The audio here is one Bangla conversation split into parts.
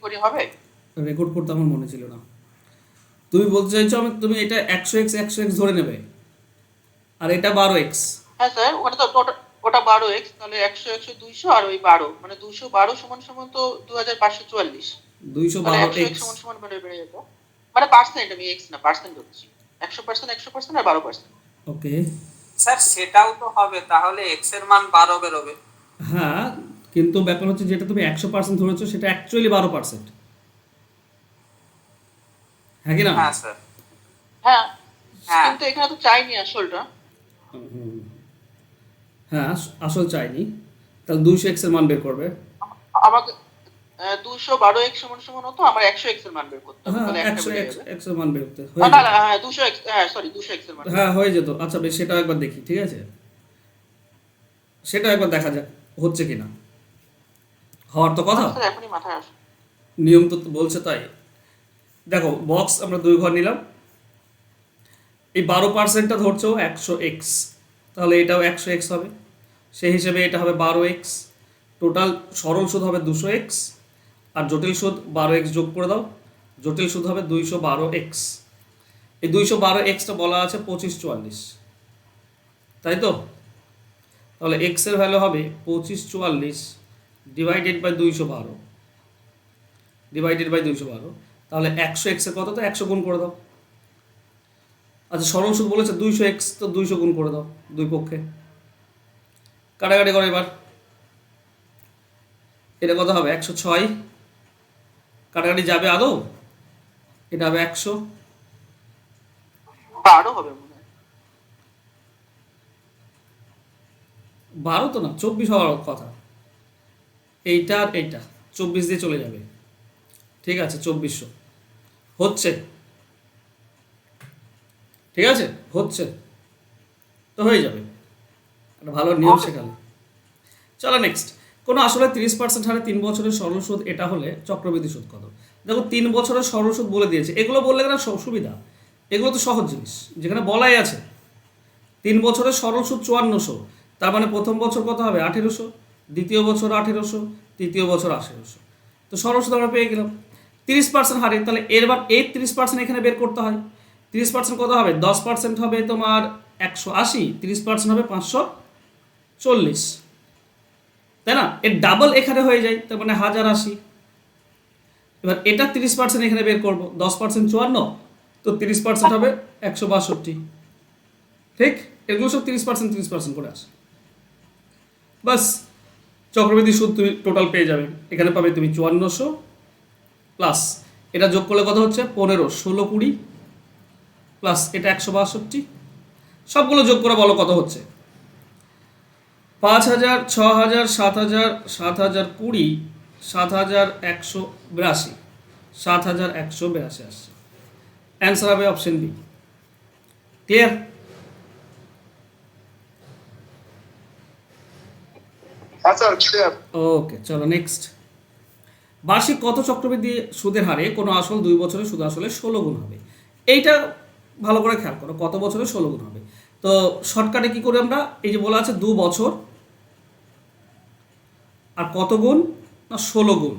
করি, হবে? রেকর্ড করতে আমার মনে ছিল না। তুমি বলতে চাইছো তুমি এটা 100x ধরে নেবে, আর এটা 12x। হ্যাঁ স্যার, ওখানে তো ওটা 12x, তাহলে 100 আর ওই 12, মানে 212 সমান সমান তো 2544। তাহলে 212x। 100x সমান বেড়ে বেড়ে যেত, মানে পার্সেন্ট, আমি এক্স না পার্সেন্ট হচ্ছি। 100%, 100% আর 12%। ওকে। স্যার সেটাও তো হবে, তাহলে এক্স এর মান 12 বেরোবে। হ্যাঁ, কিন্তু ব্যাপার হচ্ছে যেটা তুমি 100% ধরেছো সেটা অ্যাকচুয়ালি 12%। হ্যাঁ কি না? হ্যাঁ স্যার। হ্যাঁ, হ্যাঁ কিন্তু এখানে তো চাইনি আসলটা। হ্যাঁ, আসল চাইনি। তাহলে 200x এর মান বের করবে। আমাকে 212x সমান সমান হতো আমার 100x এর মান বের করতে হবে, হ্যাঁ, তাহলে একটা একশো বেড়ে এক্স যাবে। এক্স এর মান বের করতে হয়ে না যেত। না, হ্যাঁ 200x, হ্যাঁ সরি 200x এর মান বের হ্যাঁ, করতে হয়ে হবে। যেত। আচ্ছা বেশ, সেটা একবার দেখি, ঠিক আছে? সেটা একবার দেখা যাক হচ্ছে কি না। হওয়ার তো কথা। আচ্ছা স্যার, এখনই মাথায় আসে। নিয়ম তো বলছে তাই। দেখো, বক্স আমরা 2 ঘর নিলাম। এই 12%টা ধরছো 100x, তাহলে এটাও 100x হবে। সেই হিসেবে এটা হবে 12x। টোটাল সরল সুদ হবে 200x, আর জটিল সুদ 12x যোগ করে দাও। জটিল সুদ হবে 212x। এই 212xটা বলা আছে 2544, তাই তো? তাহলে এক্স এর ভ্যালু হবে 2544 ডিভাইডেড বাই 212, তাহলে 100x এর কত? তো 100 গুণ করে দাও। আচ্ছা, সরল সুদ বলেছে 200x, তো 200 গুণ করে দাও দুই পক্ষে। কাটাকাটি করো এবার। এটা কত হবে? 106। কাটাকাটি যাবে আদৌ? এটা হবে 100। 12 হবে মনে হয়। 12 তো না, 24 হওয়ার কথা। এইটা আর এইটা 24 দিয়ে চলে যাবে। ঠিক আছে, 2400 হচ্ছে। ঠিক আছে, হচ্ছে তো, হয়ে যাবে। একটা ভালো নিয়ম ওকে। শেখালে। চলো নেক্সট। কোনো আসলে 30% হারে 3 বছরের সরল সুদ এটা হলে চক্রবৃদ্ধি সুদ কত? দেখো, 3 বছরের সরল সুদ বলে দিয়েছে। এগুলো বললে কেন সুবিধা, এগুলো তো সহজ জিনিস, যেখানে বলাই আছে 3 বছরের সরল সুদ 5400। তার মানে প্রথম বছর কত হবে? 1800, দ্বিতীয় বছর 1800, তৃতীয় বছর 1800। তো সরল সুদ আমরা পেয়ে গেলাম 30% হারে। তাহলে এরবার এই 30% এখানে বের করতে হয়। 30% কত হবে? 10% হবে তোমার 180, 30% হবে 540, তাই না? এর ডাবল এখানে হয়ে যায়, তার মানে 1080। এবার এটা 30% এখানে বের করবো, 10% 54, তো 30% হবে 162। ঠিক, এগুলো সব 30% করে আসে। বাস, চক্রবৃদ্ধি সুদ তুমি টোটাল পেয়ে যাবে। এখানে পাবে তুমি 5400 প্লাস এটা যোগ করলে কত হচ্ছে? 15, 16, 20 প্লাস এটা 162। সবগুলো যোগ করে বলো কত হচ্ছে? 5000, 6000, 7000, 7020, 7182, 7182 আসছে। অ্যান্সার হবে অপশন বি। ক্লিয়ার? হ্যাঁ স্যার, ক্লিয়ার। ওকে, চলো নেক্সট। বার্ষিক কত চক্রবৃদ্ধি সুদের হারে কোনো আসল 2 বছরের সুদ আসলে 16 গুণ হবে? এইটা ভালো করে খেয়াল করো, কত বছরে 16 গুণ হবে। তো শর্টকাটে কি করে আমরা, এই যে বলা আছে 2 বছর আর কত গুণ? না 16 গুণ।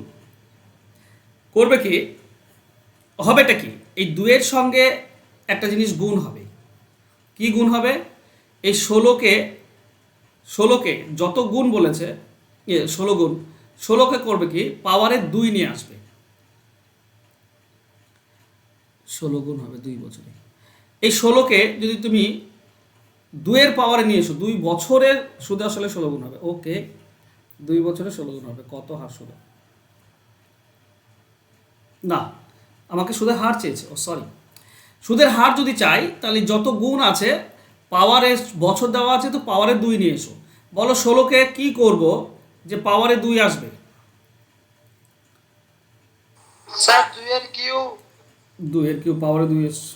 করবে কি, হবেটা কি, এই দুয়ের সঙ্গে একটা জিনিস গুণ হবে। কি গুণ হবে? এই 16কে যত গুণ বলেছে, 16 গুণ, 16কে করবে কি, পাওয়ারের 2 নিয়ে আসবে। 16 গুণ হবে 2 বছরে। এই 16কে যদি তুমি 2-এর পাওয়ারে নিয়ে এসো, 2 বছরের সুদে আসলে 16 গুণ হবে। ওকে, 2 বছরে 16 গুণ হবে, কত হার সুদে? না, আমাকে সুদের হার চেয়েছে, ও সরি। সুদের হার যদি চাই তাহলে যত গুণ আছে, পাওয়ারে বছর দেওয়া আছে, তো পাওয়ারে 2 নিয়ে এসো। বলো 16কে কি করব যে পাওয়ারে 2 আসবে? স্যার 2 এর কিউ। 2-এর কিউ পাওয়ারে 2 এসছে।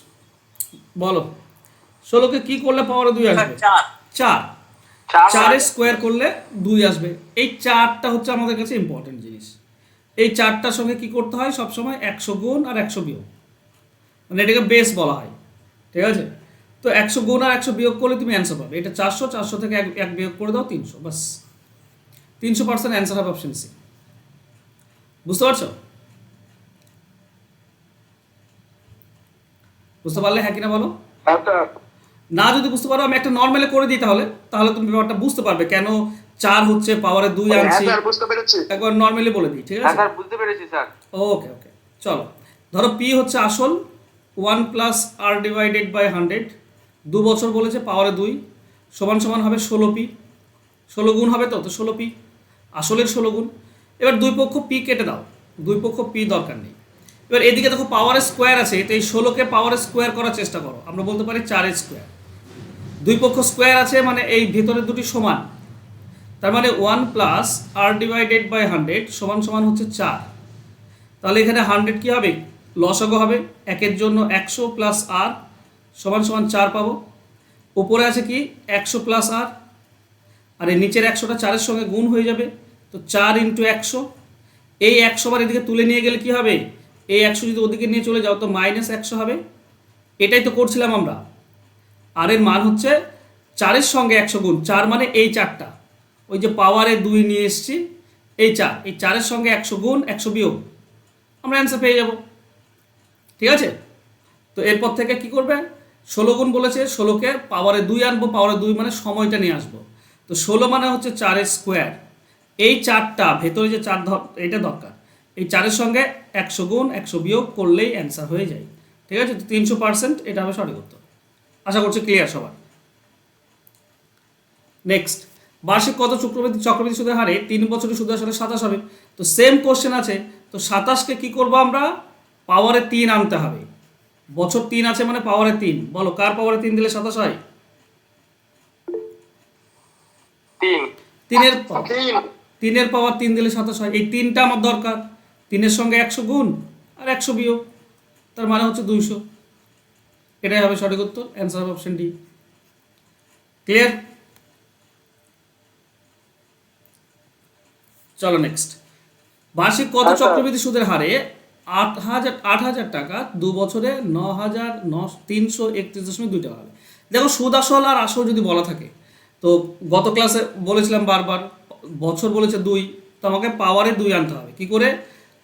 বলো 16কে কি করলে পাওয়ারে 2 স্যার আসবে? 4। 4। 4 4-এর স্কোয়ার করলে 2 আসবে। এই 4টা হচ্ছে আমাদের কাছে ইম্পর্টেন্ট জিনিস। এই 4টার সঙ্গে কি করতে হয় সবসময়? 100 গুণ আর 100 বিয়োগ, মানে এটাকে বেস বলা হয়। ঠিক আছে, তো 100 গুণ আর 100 বিয়োগ করলে তুমি অ্যান্সার পাবে। এটা 400, 400 থেকে এক বিয়োগ করে দাও 300, বাস 300% অ্যান্সার হবে অপশন সি। বুঝতে পারছো? বুঝতে পারলে হ্যাঁ কিনা বলো? হ্যাঁ স্যার। না যদি বুঝতে পারো আমি একটা নর্মালে করে দিই, তাহলে তাহলে তুমি ব্যাপারটা বুঝতে পারবে কেন 4 হচ্ছে পাওয়ারে 2 হ্যাঁ আনছি। স্যার, বুঝতে পেরেছি। একবার নর্মালি বলে দিই, ঠিক হ্যাঁ আছে? স্যার, বুঝতে পেরেছি স্যার। ওকে ওকে, চলো। ধরো পি হচ্ছে আসল 1 প্লাস আর ডিভাইডেড বাই 100, 2 বছর বলেছে, পাওয়ারে 2 সমান সমান হবে 16p। 16 গুণ হবে তো 16p, আসলের 16 গুণ। এবার দুই পক্ষ পি কেটে দাও, দুই পক্ষ পি দরকার নেই। এবার এদিকে দেখো পাওয়ারের স্কোয়ার আছে, তো এই 16কে পাওয়ারের স্কোয়ার করার চেষ্টা করো, আমরা বলতে পারি 4 স্কোয়ার। দুই পক্ষ স্কোয়ার আছে মানে এই ভেতরের দুটি সমান, তার মানে 1 প্লাস আর ডিভাইডেড বাই 100 সমান সমান হচ্ছে 4। তাহলে এখানে 100 কি হবে, লসাগু হবে, একের জন্য 100 প্লাস আর সমান সমান 4 পাবো। উপরে আছে কি 100 প্লাস আর, আর এই নিচের 100টা 4-এর সঙ্গে গুণ হয়ে যাবে, তো 4 ইন্টু 100। এই 100 বার এদিকে তুলে নিয়ে গেলে কি হবে, এই 100 যদি ওদিকে নিয়ে চলে যাও তো মাইনাস 100 হবে। এটাই তো করছিলাম আমরা। আর এর মান হচ্ছে 4-এর সঙ্গে 100 গুণ, 4 মানে এই 4টা, ওই যে পাওয়ারে 2 নিয়ে এসছি, এই 4, এই 4-এর সঙ্গে 100 গুণ 100 বিয়োগ, আমরা অ্যান্সার পেয়ে যাব। ঠিক আছে? তো এরপর থেকে কি করবে, 16 গুণ বলেছে, 16কে পাওয়ারে 2 আনবো, পাওয়ারে 2 মানে সময়টা নিয়ে আসবো, তো 16 মানে হচ্ছে 4 স্কোয়ার। এই 4টা ভেতরে যে 4 এটা দরকার, এই 4-এর সঙ্গে 100 গুণ 100 বিয়োগ করলেই অ্যান্সার হয়ে যায়। ঠিক আছে? তো 300% এটা হবে সঠিক উত্তর। আশা করছি ক্লিয়ার সবার। নেক্সট, বার্ষিক কত চক্রবৃদ্ধি সুদের হারে 3 বছরের সুদের আসলে 27 হবে? তো সেম কোশ্চেন আছে, তো 27কে কি করব আমরা, পাওয়ারে 3 আনতে হবে। বছর 3 আছে মানে পাওয়ারে 3, বলো কার পাওয়ারে 3 দিলে 27 হয়? 3। 3-এর 3। 3-এর পাওয়ার 3 দিলে 27 হয়। এই 3টা আমার দরকার, 3-এর সঙ্গে 100 গুণ আর 100 বিয়োগ, তার মানে হচ্ছে 200। এটাই হবে সঠিক উত্তর, অ্যান্সার হবে অপশন ডি। ক্লিয়ার? চলো নেক্সট, বার্ষিক কত আচ্ছা। চক্রবৃদ্ধি সুদের হারে 8,000 টাকা 2 বছরে 9,331.2 টাকা হবে? দেখো সুদ আসল আর আসল যদি বলা থাকে, তো গত ক্লাসে বলেছিলাম বারবার, বছর বলেছে 2, তো আমাকে পাওয়ারে 2 আনতে হবে। কি করে,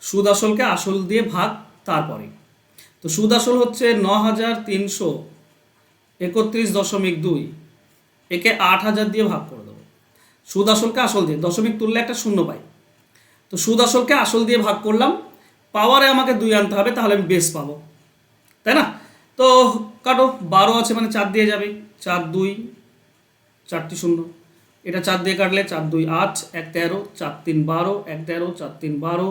সুদ আসলকে আসল দিয়ে ভাগ, তারপরে তো সুদ আসল হচ্ছে 9,331.2, একে 8,000 দিয়ে ভাগ করে দেবো। সুদ আসলকে আসল দিয়ে, দশমিক তুললে একটা শূন্য পাই, তো সুদ আসলকে আসল দিয়ে ভাগ করলাম, পাওয়ারে আমাকে 2 আনতে হবে, তাহলে আমি বেস পাবো, তাই না? তো কাটো, 12 আছে মানে 4 দিয়ে যাবে, 4 2 4টি শূন্য, এটা 4 দিয়ে কাটলে 4 2 8, 1 13, 4 3 12, 1 13, 4 3 12,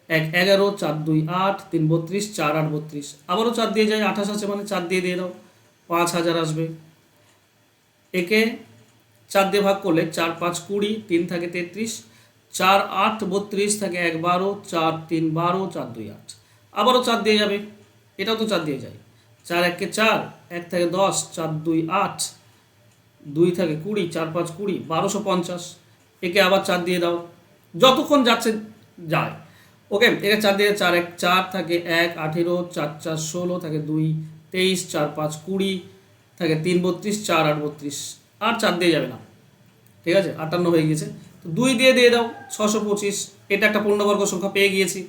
1 11, 4 2 8, 3 32, 4 8 32, আবারও 4 দিয়ে যায়, 28 আছে মানে 4 দিয়ে দাও, 5,000 আসবে। একে 4 দিয়ে ভাগ করলে 4 5 20, 3 থাকে 33, 4 8 32 থাকে 1 12, 4 3 12, 4 2 8, আবারও 4 দিয়ে যাবে, এটাও তো 4 দিয়ে যায়, 4 1 4, 1 থাকে 10, 4 2 8, 2 থাকে 20, 4 5 20, 1250। একে আবার 4 দিয়ে দাও, যতক্ষণ যাচ্ছে যায়। ওকে, একে 4 দিয়ে 4 1 4 থাকে 1 18, 4 4 16 থাকে 2 23, 4 5 20 থাকে 3 32, 4 8 32, আর 4 দিয়ে যাবে না। ঠিক আছে, 58 হয়ে গিয়েছে, তো 2 দিয়ে দাও 625, এটা একটা পূর্ণবর্গ সংখ্যা পেয়ে গিয়েছি,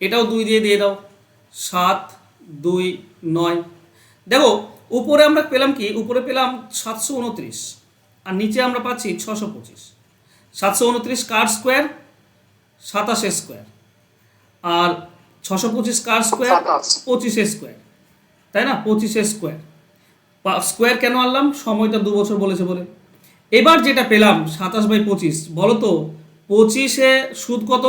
এটাও 2 দিয়ে দাও 7 2 9। দেখো উপরে আমরা পেলাম কি, উপরে পেলাম 729 আর নিচে আমরা পাচ্ছি 625। 729 কার স্কোয়ার, 27 স্কোয়ার, আর 625 কার স্কোয়ার, 25 স্কোয়ার, তাই না? 25 স্কোয়ার। স্কোয়ার কেন আনলাম, সময়টা 2 বছর বলেছে বলে। এবার যেটা পেলাম 27/25, বলো তো 25-এ সুদ কত?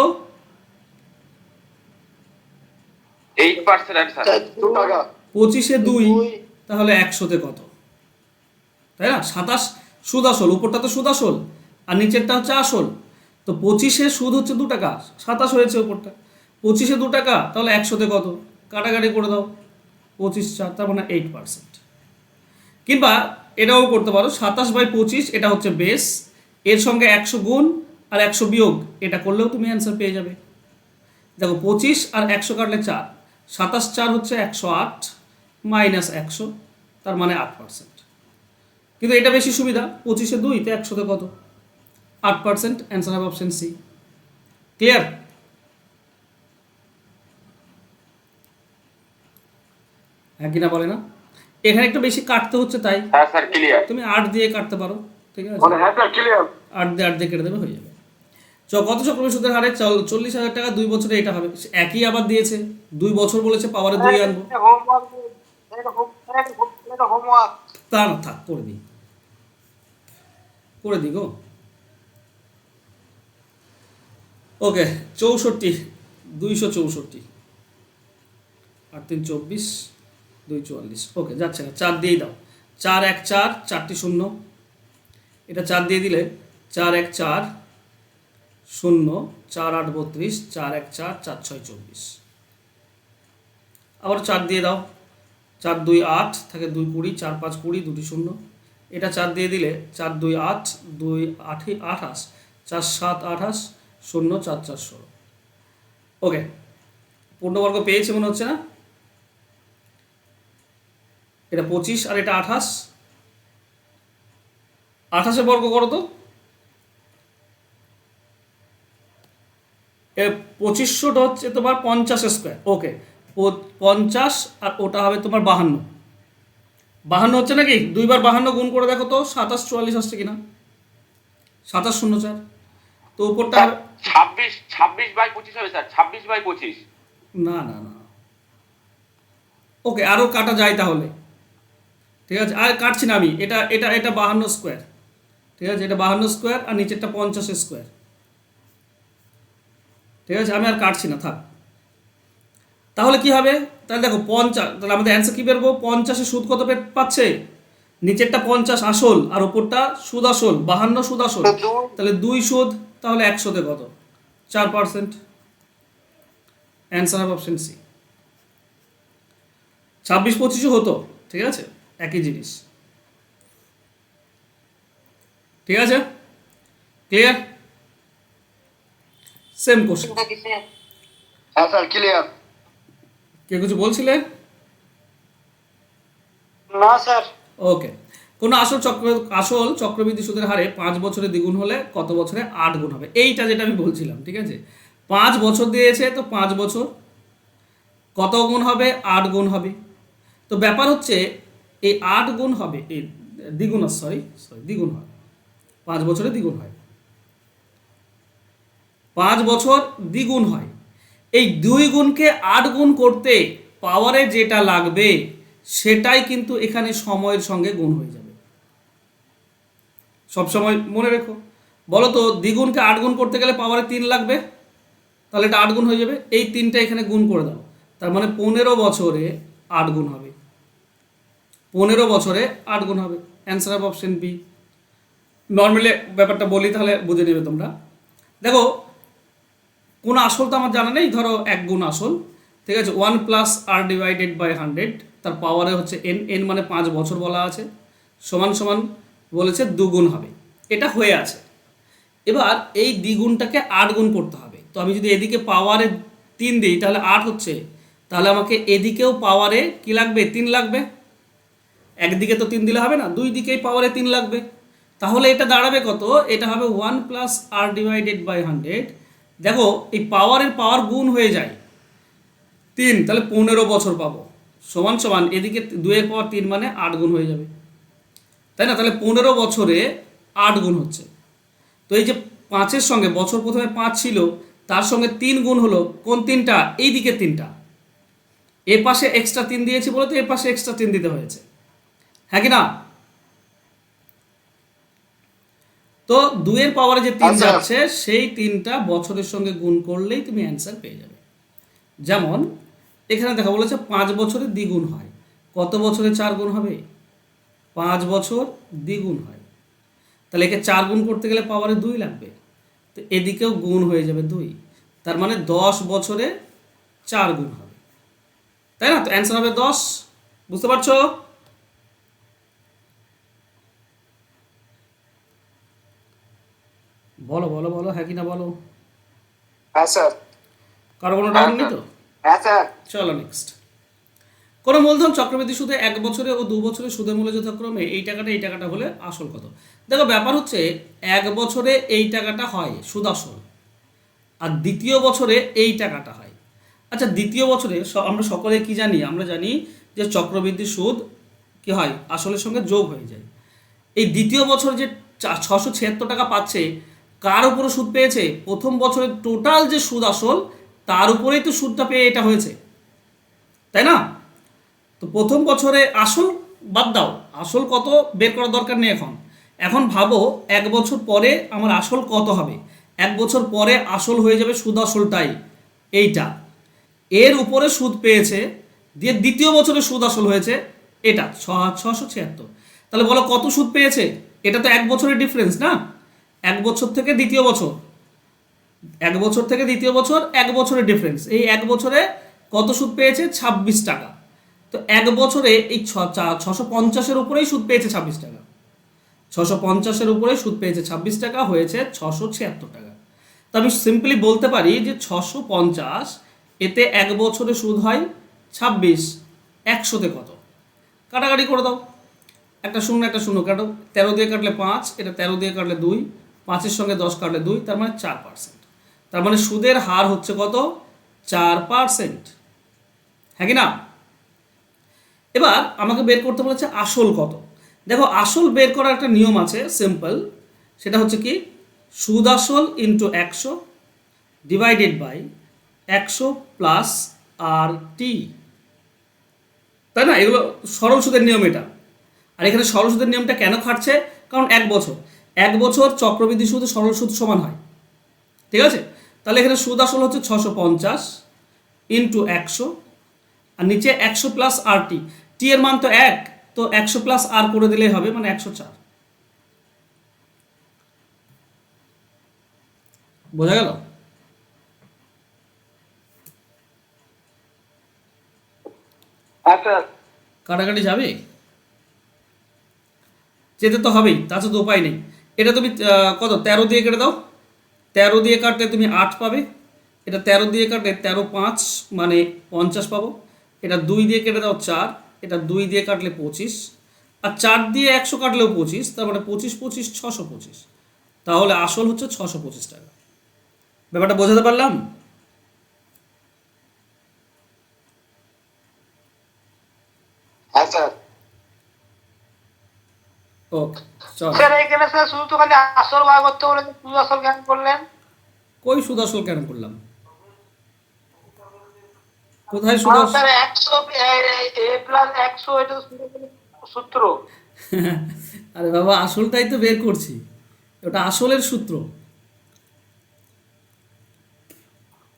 8% অ্যান্সার। 2 টাকা। 25-এ 2, তাহলে 100-তে কত, তাই না? 27 সুদ আসল, উপরটা তো সুদ আসল আর নিচেরটা হচ্ছে আসল, তো 25-এ সুদ হচ্ছে 2 টাকা, 27 হয়েছে উপরটা, 25-এ 2 টাকা, তাহলে 100-তে কত, কাটাকাটি করে দাও, 25 4, তার মানে 8%। কিংবা এটাও করতে পারো, 27/25 এটা হচ্ছে বেস, এর সঙ্গে 100 গুণ আর 100 বিয়োগ, এটা করলেও তুমি অ্যান্সার পেয়ে যাবে। দেখো 25 আর 100 কাটলে 4, 27 4 হচ্ছে 108 মাইনাস 100, তার মানে 8%। কিন্তু এটা বেশি সুবিধা, 25-এ 2 তে 100-তে কত, 8%, অ্যান্সার হবে অপশন সি। ক্লিয়ার? হ্যাঁ কিনা বলে না? এখানে একটু বেশি কাটতে হচ্ছে তাই হ্যাঁ স্যার ক্লিয়ার। তুমি 8 দিয়ে কাটতে পারো, ঠিক আছে, হ্যাঁ স্যার ক্লিয়ার। 8 দিয়ে কেটে দেবে, হয়ে যাবে। কত চক্রবৃদ্ধি সুদের হারে 40,000 টাকা 2 বছরে এটা হবে, একই আবার দিয়েছে, 2 বছর বলেছে, পাওয়ারে 2 আনবো, হোমওয়ার্ক। তা না থাক, করে দিই গো। ওকে, 64, 264, 8 3 24, 2 44, ওকে যাচ্ছে না, 4 দিয়েই দাও, 4 1 4, 4টি শূন্য, এটা 4 দিয়ে দিলে 4 1 4 0, 4 8 32, 4 1 4, 4 6 24, আবার 4 দিয়ে দাও, 4 2 8 থাকে 2 20, 4 5 20, দুটি শূন্য, এটা 4 দিয়ে দিলে 4 2 8, 2 8 28, 4 7 28, 0 4 4 16, ওকে, পূর্ণবর্গ পেয়েছে মনে হচ্ছে না, এটা 25 আর এটা 28, 28 বর্গ করো তো, 2500টা হচ্ছে তোমার 50 স্কোয়ার, ওকে, 50 আর ওটা হবে তোমার 52 হচ্ছে নাকি, 2 বার 52 গুণ করে দেখো তো 27 44 আসছে কিনা, 27 0 4, তো উপরটা হবে 26/25 হবে স্যার, 26/25। না না না, ওকে, আরও কাটা যায় তাহলে, ঠিক আছে, আর কাটছি না আমি, এটা এটা এটা 52 স্কোয়ার, ঠিক আছে, এটা 52 স্কোয়ার আর নিচেরটা 50 স্কোয়ার, ঠিক আছে, আমি আর কাটছি না, থাক। তাহলে কি হবে, তাহলে দেখো 50, তাহলে আমাদের অ্যান্সার কি বেরবো, 50-এ সুদ কত পাচ্ছে, নিচেরটা 50 আসল আর ওপরটা সুদ আসল, 52 সুদ আসল, তাহলে 2 সুদ, তাহলে 100-তে কত, 4%, অ্যান্সার হবে অপশন সি। 26-25 হতো, ঠিক আছে, একই জিনিস, ঠিক আছে, ক্লিয়ার, সেম কোশ্চেন। হ্যাঁ স্যার ক্লিয়ার। কে কিছু বলছিলে? না স্যার। ওকে, কোনো আসল চক্রবৃদ্ধি সুদের হারে 5 বছরে দ্বিগুণ হলে কত বছরে 8 গুণ হবে, এইটা যেটা আমি বলছিলাম, ঠিক আছে, 5 বছর দিয়েছে, তো 5 বছর কত গুণ হবে, 8 গুণ হবে, তো ব্যাপার হচ্ছে এই 8 গুণ হবে, এই দ্বিগুণ, সরি দ্বিগুণ হয়, 5 বছরে দ্বিগুণ হয়, 5 বছর দ্বিগুণ হয়, এই 2 গুণকে 8 গুণ করতে পাওয়ারে যেটা লাগবে সেটাই কিন্তু এখানে সময়ের সঙ্গে গুণ হয়ে যাবে, সব সময় মনে রেখো। বলো তো, দ্বিগুণকে 8 গুণ করতে গেলে পাওয়ারে 3 লাগবে, তাহলে এটা 8 গুণ হয়ে যাবে, এই 3টা এখানে গুণ করে দাও, তার মানে 15 বছরে 8 গুণ হবে, 15 বছরে 8 গুণ হবে, অ্যান্সার হবে অপশন বি। নর্মালি ব্যাপারটা বলি তাহলে বুঝে নেবে তোমরা। দেখো, কোন আসল তো আমার জানা নেই, ধরো 1 গুণ আসল, ঠিক আছে, 1 + r ডিভাইডেড বাই 100, তার পাওয়ারে হচ্ছে n মানে 5 বছর বলা আছে, সমান সমান বলেছে 2 গুণ হবে, এটা হয়ে আছে। এবার এই দ্বিগুণটাকে 8 গুণ করতে হবে, তো আমি যদি এদিকে পাওয়ারে 3 দিই তাহলে 8 হচ্ছে, তাহলে আমাকে এদিকেও পাওয়ারে কি লাগবে, 3 লাগবে, একদিকে তো 3 দিলে হবে না, দুই দিকেই পাওয়ারে 3 লাগবে, তাহলে এটা দাঁড়াবে কত, এটা হবে 1 + r ডিভাইডেড বাই 100, দেখো এই পাওয়ারের পাওয়ার গুণ হয়ে যায় 3, তাহলে 15 বছর পাবো, সমান সমান এদিকে 2 এর পাওয়ার 3 মানে 8 গুণ হয়ে যাবে, তাই না, তাহলে 15 বছরে 8 গুণ হচ্ছে, তো এই যে 5-এর সঙ্গে বছর প্রথমে 5 ছিল, তার সঙ্গে 3 গুণ হলো, কোন 3টা, এই দিকে 3টা, এ পাশে এক্সট্রা 3 দিয়েছি বলে তো এ পাশে এক্সট্রা 3 দিতে হয়েছে, হ্যাঁ কি না, তো 2 এর পাওয়ারে যে 3 যাচ্ছে সেই 3টা বছরের সঙ্গে গুণ করলেই তুমি অ্যান্সার পেয়ে যাবে। যেমন এখানে দেখা বলেছে 5 বছরে দ্বিগুণ হয়, কত বছরে 4 গুণ হবে, 5 বছর দ্বিগুণ হয়, তাহলে একে 4 গুণ করতে গেলে পাওয়ারে 2 লাগবে, তো এদিকেও গুণ হয়ে যাবে 2, তার মানে 10 বছরে 4 গুণ হবে, তাই না, তো অ্যান্সার হবে 10, বুঝতে পারছো? বলো বলো বলো, হ্যাঁ কি না বলো, হ্যাঁ স্যার। কারো কোনো ডাউট নেই তো? হ্যাঁ স্যার। চলো নেক্সট। কোনো মূলধন চক্রবৃদ্ধি সুদে 1 বছরে ও 2 বছরে সুদের মূল্য যথাক্রমে এই টাকাটা হলে আসল কত। দেখো ব্যাপার হচ্ছে 1 বছরে এই টাকাটা হয় সুদ আসল, আর দ্বিতীয় বছরে এই টাকাটা হয়। আচ্ছা, দ্বিতীয় বছরে আমরা সকলে কি জানি, আমরা জানি যে চক্রবৃদ্ধি সুদ কি হয়, আসলের সঙ্গে যোগ হয়ে যায়। এই দ্বিতীয় বছর যে 676 টাকা পাচ্ছে, কার উপরে সুদ পেয়েছে? প্রথম বছরের টোটাল যে সুদ আসল তার উপরেই তো সুদটা পেয়ে এটা হয়েছে, তাই না? তো প্রথম বছরে আসল বাদ দাও, আসল কত বের করার দরকার নেই এখন। এখন ভাবো 1 বছর পরে আমার আসল কত হবে। 1 বছর পরে আসল হয়ে যাবে সুদ আসলটাই এইটা, এর উপরে সুদ পেয়েছে, দিয়ে দ্বিতীয় বছরে সুদ আসল হয়েছে এটা 676। তাহলে বলো কত সুদ পেয়েছে? এটা তো 1 বছরের ডিফারেন্স না। 1 বছর থেকে দ্বিতীয় বছর, 1 বছর থেকে দ্বিতীয় বছর, 1 বছরের ডিফারেন্স। এই 1 বছরে কত সুদ পেয়েছে? 26 টাকা। তো 1 বছরে এই 650-এর উপরেই সুদ পেয়েছে 26 টাকা। 650-এর উপরে সুদ পেয়েছে 26 টাকা, হয়েছে 676 টাকা। তো আমি সিম্পলি বলতে পারি যে 650, এতে 1 বছরে সুদ হয় 26, 100-তে কত? কাটাকাটি করে দাও, একটা শূন্য একটা শূন্য কাটো, 13 দিয়ে কাটলে 5, এটা 13 দিয়ে কাটলে 2, 5-এর সঙ্গে 10 কাটলে 2, তার মানে 4%। তার মানে সুদের হার হচ্ছে কত? 4%, হ্যাঁ কি না? এবার আমাকে বের করতে বলেছে আসল কত। দেখো আসল বের করার একটা নিয়ম আছে সিম্পল, সেটা হচ্ছে কি, সুদ আসল ইন্টু 100 ডিভাইডেড বাই 100 প্লাস আর টি, তাই না? এগুলো সরল সুদের নিয়ম এটা। আর এখানে সরল সুদের নিয়মটা কেন খাটছে? কারণ 1 বছর চক্রবৃদ্ধি সুদ সরল সুদ সমান হয়, ঠিক আছে? তাহলে এখানে সুদ আসল হচ্ছে 650 ইন্টু 100, আর নিচে 100 প্লাস আর টি, টি এর মান তো 1, তো 100 প্লাস আর করে দিলেই হবে, মানে 104। বোঝা গেল? হ্যাঁ স্যার। কাটাকাটি যাবে, যেতে তো হবেই, তাছাড়া তো উপায় নেই। এটা তুমি কত, 13 দিয়ে কেটে দাও, 13 দিয়ে কাটলে তুমি 8 পাবে, এটা 13 দিয়ে কাটলে 13 5 মানে 50 পাবো, এটা 2 দিয়ে কেটে দাও 4, এটা 2 দিয়ে কাটলে 25, আর 4 দিয়ে 100 কাটলেও 25, তার মানে 25 25 625। তাহলে আসল হচ্ছে 625 টাকা। ব্যাপারটা বোঝাতে পারলাম? হ্যাঁ স্যার। ওকে, চল। স্যার এখানে স্যার শুধু তো খালি আসল বার করতে বলে, শুধু আসল জ্ঞান করলেন। কই সুদ আসল কেন করলাম? কোথায় সুদ আসল? স্যার 100 এ প্লাস 100 এটা তো সূত্র। আরে বাবা, আসলটাই তো বের করছি, ওটা আসলের সূত্র।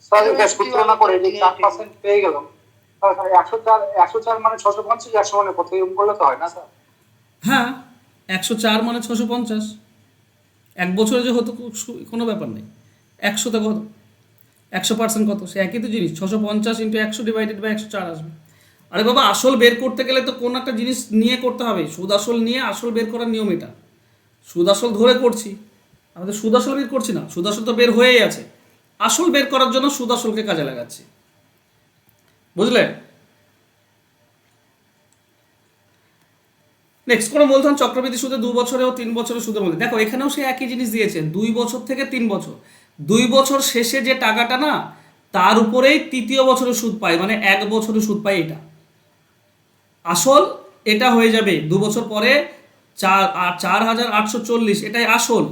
স্যার এটা সূত্র না করে যে 4% পেয়ে গেলাম, তাহলে 104 মানে 650, 100 মানে কত, এরকম করলে তো হয় না স্যার? হ্যাঁ, 104 মানে 650, 1 বছরে যে হতো কোনো ব্যাপার নেই। 100তে কত, 100% কত, সে একই তো জিনিস, 650 ইন্টু 100 ডিভাইডেড বাই 104 আসবে। আরে বাবা, আসল বের করতে গেলে তো কোনো একটা জিনিস নিয়ে করতে হবে, সুদ আসল নিয়ে আসল বের করার নিয়ম এটা। সুদ আসল ধরে করছি, আমাদের সুদ আসল বের করছি না, সুদ আসল তো বের হয়েই আছে, আসল বের করার জন্য সুদ আসলকে কাজে লাগাচ্ছি, বুঝলে? নেক্সট, কোনো মূলধন চক্রবৃদ্ধি সুদে 2 বছরে ও 3 বছরের সুদের মধ্যে, দেখো এখানেও সে একই জিনিস দিয়েছে, 2 বছর থেকে 3 বছর। 2 বছর শেষে যে টাকাটা না, তার উপরেই তৃতীয় বছরের সুদ পায়, মানে 1 বছরের সুদ পায় এটা। আসল এটা হয়ে যাবে 2 বছর পরে 4,840, এটাই আসল।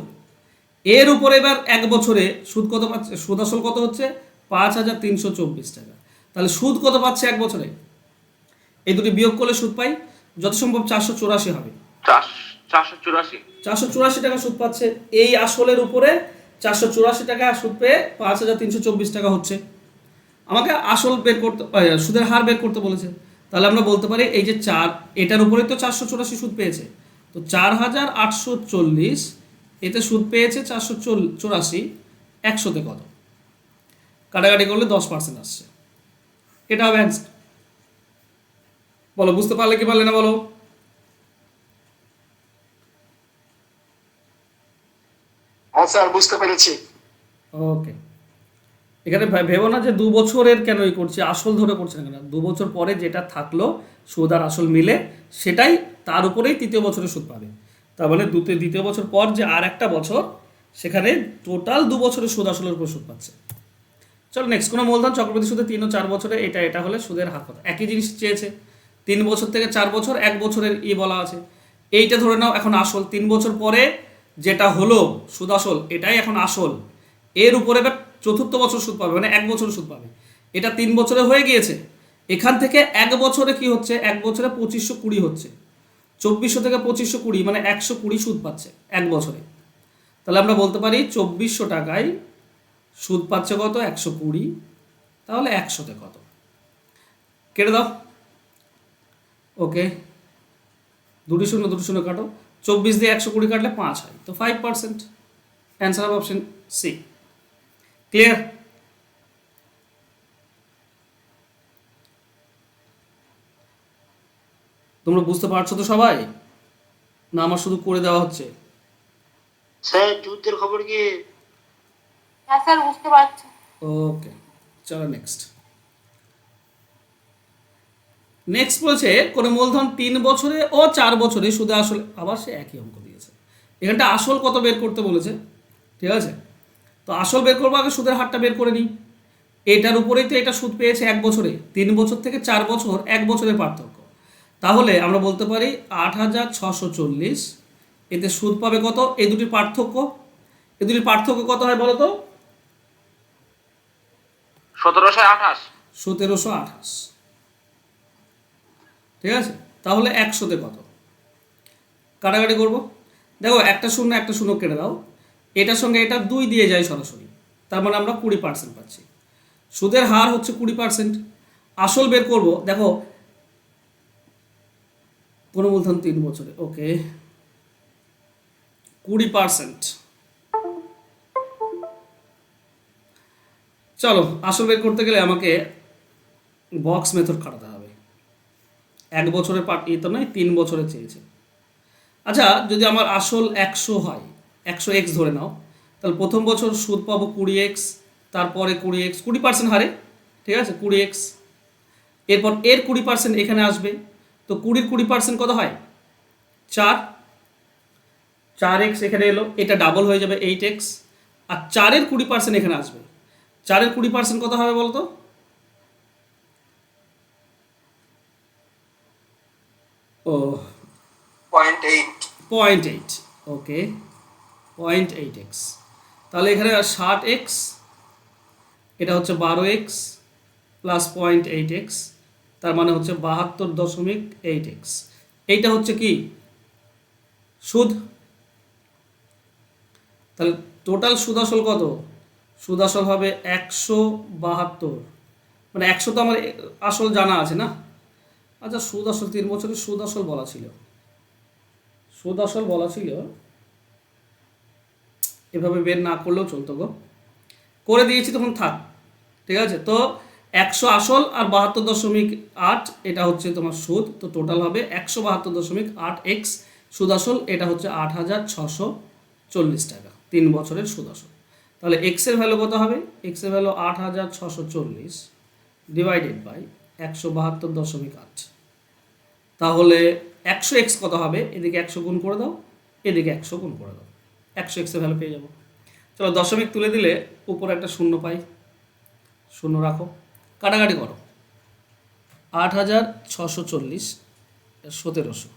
এর উপরে এবার 1 বছরে সুদ কত পাচ্ছে? সুদ আসল কত হচ্ছে? 5,324 টাকা। তাহলে সুদ কত পাচ্ছে 1 বছরে? এই দুটি বিয়োগ করলে সুদ পাই যত সম্ভব 484 হবে। 484। 484 টাকা সুদ পাচ্ছে, এই আসলের উপরে 484 টাকা সুদ পেয়ে 5,324 টাকা হচ্ছে। আমাকে আসল বের করতে, সুদের হার বের করতে বলেছে। তাহলে আমরা বলতে পারি এই যে 4, এটার উপরে তো 484 সুদ পেয়েছে, তো 4,840, এতে সুদ পেয়েছে 484, 100-তে কত? কাটাকাটি করলে 10% আসছে, এটা হবে অ্যান্সার। বলো, বুঝতে পারলে কি পারলে না বলো? হ্যাঁ স্যার, বুঝতে পেরেছি। ওকে, এখানে ভেবো না যে 2 বছরের কেন করছি, আসল ধরে করছে না কেন। 2 বছর পরে যেটা থাকলো সুদ আর আসল মিলে, সেটাই তার উপরেই তৃতীয় বছরে সুদ পাবে। তার মানে দ্বিতীয় বছর পর যে আর একটা বছর, সেখানে টোটাল 2 বছরের সুদ আসলের উপর সুদ পাচ্ছে। চলো নেক্সট, কোনো মূলধন চক্রবৃদ্ধি সুদে 3 ও 4 বছরে, এটা হলে সুদের হার কত? একই জিনিস চেয়েছে, 3 বছর থেকে 4 বছর 1 বছরের বলা আছে। এইটা ধরে নাও এখন আসল, 3 বছর পরে যেটা হলো সুদ আসল এটাই এখন আসল, এর উপরে এবার চতুর্থ বছর সুদ পাবে, মানে 1 বছর সুদ পাবে। এটা 3 বছরে হয়ে গিয়েছে, এখান থেকে 1 বছরে কি হচ্ছে, 1 বছরে 2520 হচ্ছে, 2400 থেকে 2520 মানে 120 সুদ পাচ্ছে 1 বছরে। তাহলে আমরা বলতে পারি 2400 টাকায় সুদ পাচ্ছে কত, 120। তাহলে 100তে কত, কেটে দাও। ওকে, 2 শূন্য 2 শূন্য কাটো, 24 দিয়ে 120 কাটলে 5 হয়, তো 5%। অ্যান্সার হবে অপশন সি। ক্লিয়ার? তোমরা বুঝতে পারছো তো সবাই, না আমার শুধু করে দেওয়া হচ্ছে? স্যার যুদ্ধের খবর কি? হ্যাঁ স্যার বুঝতে পারছি। ওকে, চলো নেক্সট। নেক্সট বলছে কোনো মূলধন 3 বছরে ও 4 বছরে সুদে আসল, আবার সে একই অঙ্ক দিয়েছে। এখানটা আসল কত বের করতে বলেছে, ঠিক আছে? তো আসল বের করবো, আগে সুদের হারটা বের করে নিই। এটার উপরেই তো এটা সুদ পেয়েছে 1 বছরে, 3 বছর থেকে 4 বছর 1 বছরের পার্থক্য। তাহলে আমরা বলতে পারি 8640, এতে সুদ পাবে কত, এই দুটির পার্থক্য, এই দুটির পার্থক্য কত হয় বলো তো? 1728। 1728, ঠিক আছে? তাহলে 100তে কত, কাটাকাটি করব। দেখো একটা শূন্য একটা শূন্য কেটে দাও, এটার সঙ্গে এটা 2 দিয়ে যায় সরাসরি, তার মানে আমরা 20% পাচ্ছি। সুদের হার হচ্ছে 20%। আসল বের করব, দেখো কোনো মূলধন 3 বছরে, ওকে 20%। চলো আসল বের করতে গেলে আমাকে বক্স মেথড খাটাতে হবে। 1 বছরের তো নয়, 3 বছরে চেয়েছে। আচ্ছা, যদি আমার আসল 100 হয়, 100x ধরে নাও, তাহলে প্রথম বছর সুদ পাবো 20x, তারপরে 20x 20% হারে, ঠিক আছে 20x, এরপর এর 20% এখানে আসবে, তো 20-র 20% কত হয়, 4x এখানে এলো, এটা ডাবল হয়ে যাবে 8x, আর 4-এর 20% এখানে আসবে, 4-এর 20% কত হবে বলতো? ও 0.8, ওকে 0.8x, তাহলে এখানে 60x, এটা হচ্ছে 12x প্লাস 0.8x, তার মানে হচ্ছে 72.8x। এইটা হচ্ছে কি সুদ। তাহলে টোটাল সুদ আসল কত, সুদ আসল হবে 172, মানে 100 তো আমার আসল জানা আছে না। আচ্ছা সুদ আসল 3 বছরের সুদ আসল বলা ছিল, সুদ আসল বলা ছিল, এভাবে বের না করলেও চলতো গো, করে দিয়েছি তখন থাক, ঠিক আছে? তো 100 আসল আর 72.8 এটা হচ্ছে তোমার সুদ, তো টোটাল হবে 172.8x সুদ আসল, এটা হচ্ছে 8640 টাকা 3 বছরের সুদ আসল। তাহলে এক্স এর ভ্যালু কত হবে, এক্স এর ভ্যালু 8640 ডিভাইডেড বাই 172.8, তাহলে 100x কত হবে, এদিকে 100 গুণ করে দাও, এদিকে 100 গুণ করে দাও, 100x এর ভ্যালু পেয়ে যাবো। চলো দশমিক তুলে দিলে উপরে একটা শূন্য পাই, শূন্য রাখো, কাটাকাটি করো, 8640 1700,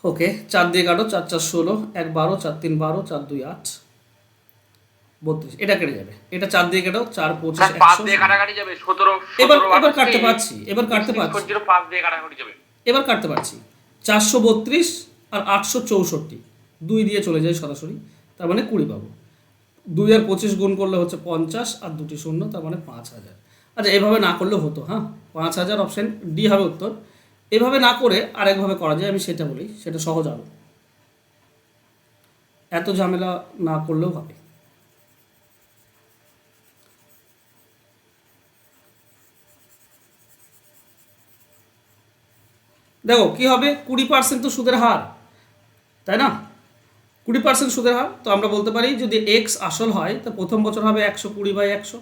ওকে 4 দিয়ে কাটো, 4 4 16, 1 12, 4 3 12, 4 2 8 32, এটা কেটে যাবে, এটা 4 দিয়ে কাটো, 4 25 100 দিয়ে কাটাকাটি যাবে 17। এবার কাটতে পারছি, এবার কাটতে পারছি, 5 দিয়ে কাটাকাটি যাবে, এবার কাটতে পারছি। 432 আর 864 2 দিয়ে চলে যায় সরাসরি, তার মানে 20 পাবো। 2 আর 25 গুণ করলে হচ্ছে 50 আর 2টি শূন্য, তার মানে 5000। আচ্ছা এভাবে না করলেও হতো, হ্যাঁ 5000 অপশন ডি হবে উত্তর। এভাবে না করে আরেকভাবে করা যায়, আমি সেটা বলি, সেটা সহজ আরো, এত ঝামেলা না করলেও হবে। দেখো কি হবে, 20% তো সুদের হার, তাই না? 20% সুদের হার, তো আমরা বলতে পারি যদি এক্স আসল হয় তো প্রথম বছর হবে 120/100,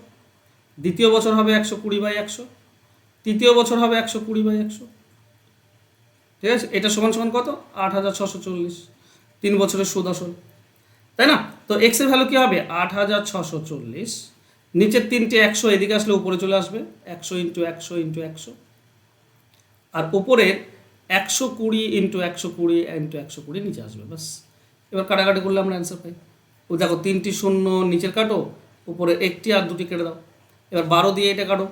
দ্বিতীয় বছর হবে 120/100, তৃতীয় বছর হবে 120/100, ঠিক আছে? এটা সমান সমান কত, 8640, 3 বছরের সুদ আসল, তাই না? তো এক্স এর ভ্যালু কি হবে, 8640 নিচের তিনটে 100 এদিকে আসলে উপরে চলে আসবে, 100 ইন্টু 100 ইন্টু 100, আর উপরের 120 ইন্টু 120 ইন্টু 120 নিচে আসবে, বাস। এবার কাটাকাটি করলে আমরা অ্যান্সার পাই। ও দেখো 3টি শূন্য নিচের কাটো, উপরে একটি আর দুটি কেটে দাও। এবার 12 দিয়ে এটা কাটো,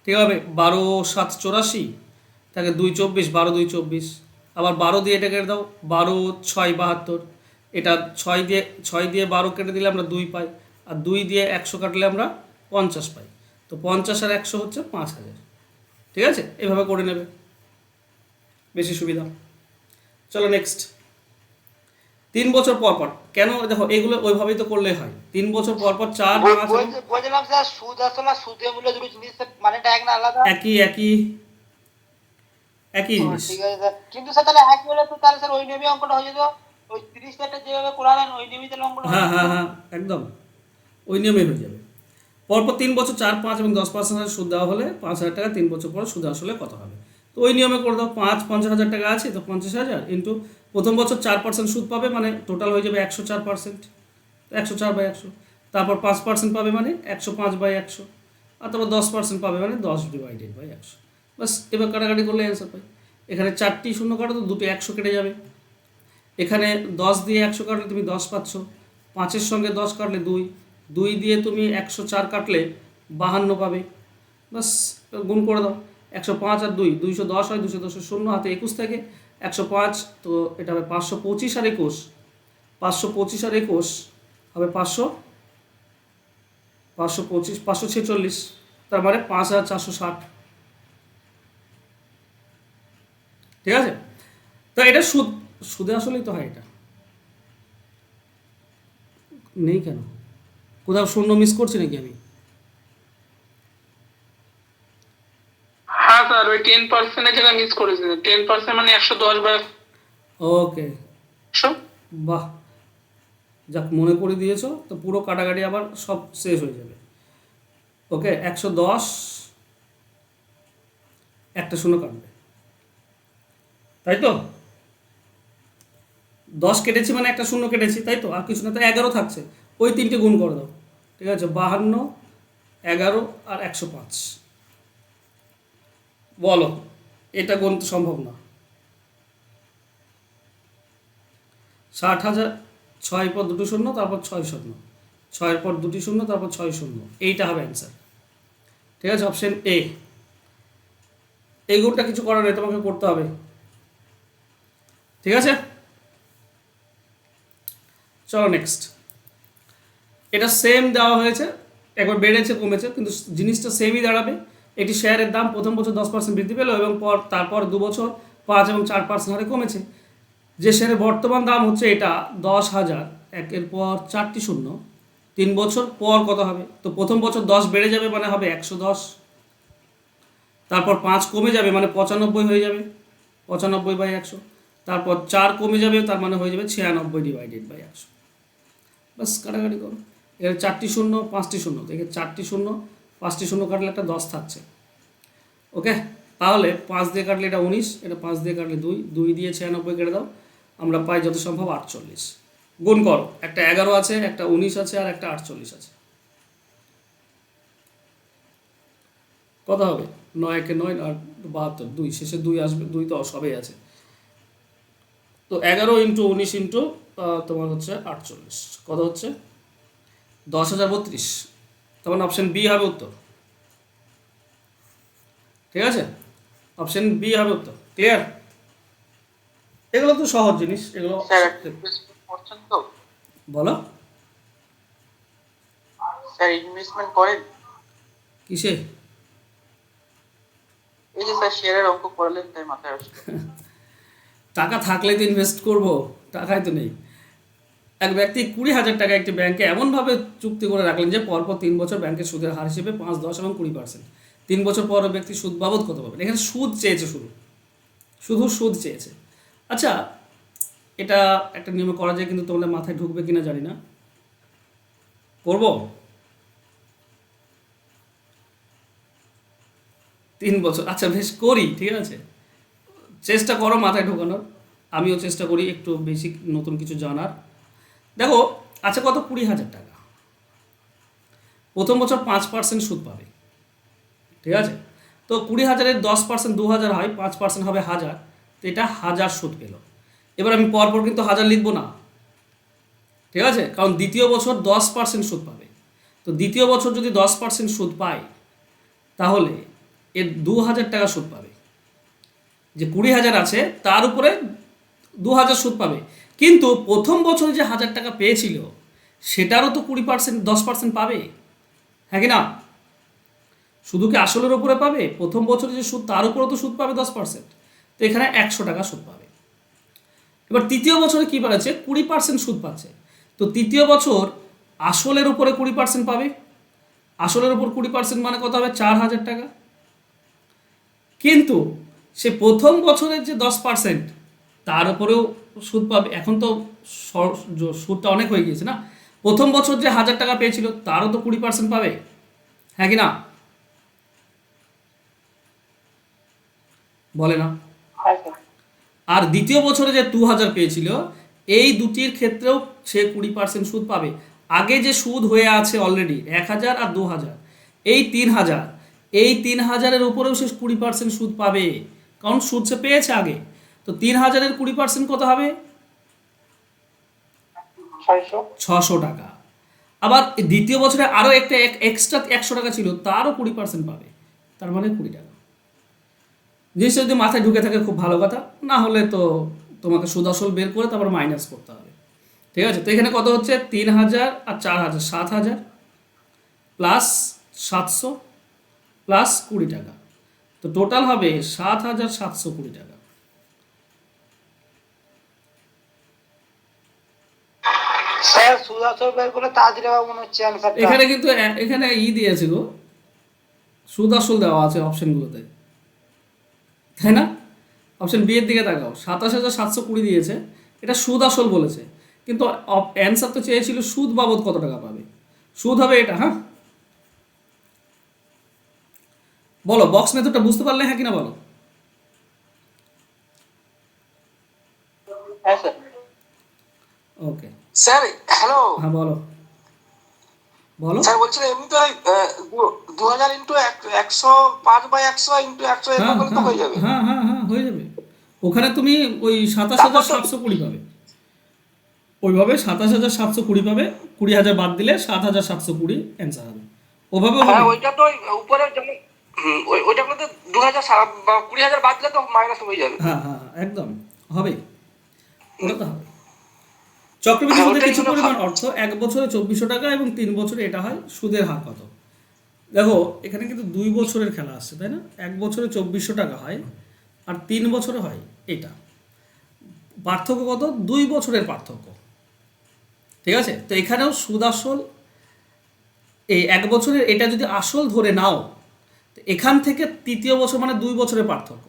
ঠিক হবে? 12 7 84, তাকে 2 24, 12 2 24। আবার 12 দিয়ে এটা কেটে দাও, 12 6 72। এটা 6 দিয়ে 12 কেটে দিলে আমরা 2 পাই, আর 2 দিয়ে 100 কাটলে আমরা 50 পাই। তো 50 আর 100 হচ্ছে 5000। ঠিক আছে, এভাবে করে নেবে, বেশি সুবিধা। চলো নেক্সট। 3 বছর পর পর, কেন দেখো এগুলো ওইভাবেই তো করলে হয়। 3 বছর পর পর 4 5 বলছিলাম স্যার সুদ আসলে সুদে মূল্য দুটো জিনিস মানেটা এক না আলাদা? একই একই একই জিনিস। ঠিক আছে স্যার, কিন্তু স্যার তাহলে এক হলে তো তাহলে স্যার ওই নিয়মে অঙ্কটা হয়ে যেত, ওই 30 যেভাবে করালেন ওই নিয়মে তাহলে অঙ্কটা হ্যাঁ হ্যাঁ হ্যাঁ, একদম ওই নিয়মে হয়ে যাবে। পরপর 3 বছর 4 5 এবং 10% সুদ দেওয়া হলে 5000 টাকা 3 বছর পর সুদ আসলে কত হবে? তো ওই নিয়মে করে দাও। 50,000 টাকা আছে, তো 50,000 ইন্টু প্রথম বছর 4% সুদ পাবে, মানে টোটাল হয়ে যাবে 104%, 104/100। তারপর 5% পাবে মানে 105/100, আর তারপর 10% পাবে মানে 10/100। বাস, এবার কাটাকাটি করলে অ্যান্সার পাই। এখানে 4টি শূন্য কাটো তো 2টি 100 কেটে যাবে। এখানে 10 দিয়ে 100 কাটলে তুমি 10 পাচ্ছ, 5-এর সঙ্গে 10 কাটলে 2, 2 দিয়ে তুমি 104 কাটলে 52 পাবে। বাস, গুণ করে দাও। 105 আর 2 210 হয়, 210 শূন্য হাতে 21 থাকে, 105, তো এটা হবে 525 আর 21, 525 আর 21 হবে 525 546, তার মানে 5460। ঠিক আছে, তো এটা সুদে আসলেই তো হয়। এটা নেই কেন? কোথাও শূন্য মিস করছি নাকি আমি? হ্যাঁ স্যার, ওই 10% জায়গায় মিস করেছে। 10% মানে 110/100। ওকে, বাহ, যাক মনে করে দিয়েছো। তো পুরো কাটাকাটি আবার সব শেষ হয়ে যাবে। ওকে, 110, একটা শূন্য কাটবে, তাই তো? 10 কেটেছি মানে একটা শূন্য কেটেছি, তাই তো? আর কিছু না, তো 11 থাকছে, ওই 3টে গুণ করে দাও। ঠিক আছে, 52, 11 আর 105। বলো, এটা গুণ তো সম্ভব না। 60,000, 6 পর 2টি শূন্য, তারপর 6 শূন্য, 6-এর পর 2টি শূন্য, তারপর 6 শূন্য, এইটা হবে অ্যান্সার। ঠিক আছে, অপশন এ। এই গুণটা কিছু করার নেই, তোমাকে করতে হবে। ঠিক আছে, চলো নেক্সট। এটা সেম দেওয়া হয়েছে, একবার বেড়েছে কমেছে, কিন্তু জিনিসটা সেমই দাঁড়াবে। এটি শেয়ারের দাম প্রথম বছর 10% বৃদ্ধি পেল এবং তারপর 2 বছর 5 এবং 4% হারে কমেছে। যে শেয়ারের বর্তমান দাম হচ্ছে এটা 10,000, একের পর 4টি শূন্য, 3 বছর পর কত হবে? তো প্রথম বছর 10 বেড়ে যাবে মানে হবে 110, তারপর 5 কমে যাবে মানে 95 হয়ে যাবে, 95/100, তারপর 4 কমে যাবে, তার মানে হয়ে যাবে 96/100। বাস, কাটাকাটি করো। এখানে 4টি শূন্য 5টি শূন্য, দেখে 4টি শূন্য 5টি শূন্য কাটলে একটা 10 থাকছে। ওকে, তাহলে 5 দিয়ে কাটলে এটা 19, এটা 5 দিয়ে কাটলে 2, 2 দিয়ে 96 কেটে দাও, আমরা পাই যত সম্ভব 48। গুণ করো, একটা 11 আছে, একটা 19 আছে, আর একটা 48 আছে। কত হবে? 9 একে 9 আর 72, 2 শেষে 2 আসবে, 2 তো সবেই আছে। তো 11 ইন্টু 19 ইন্টু তোমার হচ্ছে 48, কত হচ্ছে? 10,032। তখন অপশন বি হবে উত্তর। ঠিক আছে, অপশন বি হবে উত্তর। ক্লিয়ার? এগুলো তো সহজ জিনিস, এগুলো স্যার করছেন তো? বলো। স্যার ইনভেস্টমেন্ট করেন? কিসে? এই যে স্যার শেয়ারের অঙ্ক করলেন, তাই মাথায় আসলো। টাকা থাকলে তো ইনভেস্ট করবো, টাকাই তো নেই। এক ব্যক্তি 20,000 টাকা একটি ব্যাংকে এমনভাবে চুক্তি করে রাখলেন যে পরপর 3 বছর ব্যাংকের সুদের হার হিসেবে 5, 10 এবং 20%। 3 বছর পর ব্যক্তি সুদ বাবদ কত পাবেন? এখানে সুদ চেয়েছে, শুধু সুদ চেয়েছে। আচ্ছা, এটা একটা নিয়মে করা যায়, কিন্তু তোমাদের মাথায় ঢুকবে কিনা জানি না। করব? 3 বছর, আচ্ছা বেশ করি, ঠিক আছে, চেষ্টা করো মাথায় ঢোকানোর। আমিও চেষ্টা করি একটু বেশি নতুন কিছু জানার। দেখো, আচ্ছা কত? 20,000 টাকা। প্রথম বছর 5% সুদ পাবে, ঠিক আছে? তো 20,000-এর 10% 2,000 হয়, 5% হবে 1,000, তো এটা 1,000 সুদ পেল। এবার আমি পরপর কিন্তু 1,000 লিখবো না, ঠিক আছে? কারণ দ্বিতীয় বছর 10% সুদ পাবে। তো দ্বিতীয় বছর যদি 10% সুদ পায় তাহলে এর 2,000 টাকা সুদ পাবে। যে 20,000 আছে তার উপরে 2,000 সুদ পাবে, কিন্তু প্রথম বছরে যে 1,000 টাকা পেয়েছিল সেটারও তো 20% 10% পাবে, হ্যাঁ কি না? শুধু কি আসলের উপরে পাবে? প্রথম বছরে যে সুদ তার উপরেও তো সুদ পাবে 10%, তো এখানে 100 টাকা সুদ পাবে। এবার তৃতীয় বছরে কী পাচ্ছে? 20% সুদ পাচ্ছে। তো তৃতীয় বছর আসলের উপরে 20% পাবে, আসলের উপর 20% মানে কত হবে? 4,000 টাকা। কিন্তু সে প্রথম বছরের যে 10% তার উপরেও সুদ পাবে। এখন তো সুদটা অনেক হয়ে গিয়েছে না? প্রথম বছর যে 1,000 টাকা পেয়েছিল তারও তো 20% পাবে, হ্যাঁ কি না? বলে না? হ্যাঁ স্যার। আর দ্বিতীয় বছরে যে 2,000 পেয়েছিল এই দুটির ক্ষেত্রেও সে 20% সুদ পাবে। আগে যে সুদ হয়ে আছে অলরেডি 1,000 আর 2,000, এই 3,000, এই 3,000-এর উপরেও সে 20% সুদ পাবে, কারণ সুদ সে পেয়েছে আগে। তো 3,000-এর 20% কত হবে? 600 টাকা। আবার দ্বিতীয় বছরে আরও একটা এক্সট্রা 100 টাকা ছিল, তারও 20% পাবে, তার মানে 20 টাকা। জিনিসটা যদি মাথায় ঢুকে থাকে খুব ভালো কথা, না হলে তো তোমাকে সুদ আসল বের করে তারপর মাইনাস করতে হবে, ঠিক আছে? তো এখানে কত হচ্ছে? 3,000 আর 4,000, 7,000 প্লাস 700 প্লাস 20 টাকা, তো টোটাল হবে 7,720 টাকা। স্যার সুদ আসল বের করে তাড়াতাড়ি পাবো মনে হচ্ছে অ্যান্সারটা। এখানে কিন্তু এখানে দিয়েছে গো, সুদ আসল দেওয়া আছে অপশনগুলোতে, তাই না? অপশন বি এর দিকে তাকাও, 27,720 দিয়েছে, এটা সুদ আসল বলেছে, কিন্তু অ্যান্সার তো চেয়েছিল সুদ বাবদ কত টাকা পাবে। সুদ হবে এটা, হ্যাঁ? বলো, বক্স মেথডটা বুঝতে পারলে হ্যাঁ কিনা বলো? হ্যাঁ স্যার। ওকে, স্যার হ্যালো হ্যাঁ বলো বলো। স্যার বলছিলাম এমনি তো 2,000 ইন্টু 105/100 ইন্টু 100 হ্যাঁ এরকম করলে তো হ্যাঁ হয়ে যাবে। হ্যাঁ হ্যাঁ হ্যাঁ হয়ে যাবে। ওখানে তুমি ওই 27,720 পাবে, ওইভাবে 27,720 পাবে, 20,000 বাদ দিলে 7,720 অ্যান্সার হবে, ওভাবেও হ্যাঁ হবে। ওইটা তো উপরে যেমন ওইটা করলে তো 2,000 বা 20,000 বাদ দিলে তো মাইনাস হয়ে যাবে। হ্যাঁ হ্যাঁ হ্যাঁ, একদম হবে, ওটা তো হবে। চক্রবৃদ্ধি হ্যাঁ, সুদের ওটাই কিছু হলো পরিমাণ অর্থ 1 বছরে 2,400 টাকা এবং 3 বছরে এটা হয়, সুদের হার কত? দেখো এখানে কিন্তু 2 বছরের খেলা আসছে, তাই না? 1 বছরে 2,400 টাকা হয় আর 3 বছরে হয় এটা, পার্থক্য কত? 2 বছরের পার্থক্য, ঠিক আছে? তো এখানেও সুদ আসল, এই 1 বছরের এটা যদি আসল ধরে নাও, তো এখান থেকে তৃতীয় বছর মানে 2 বছরের পার্থক্য।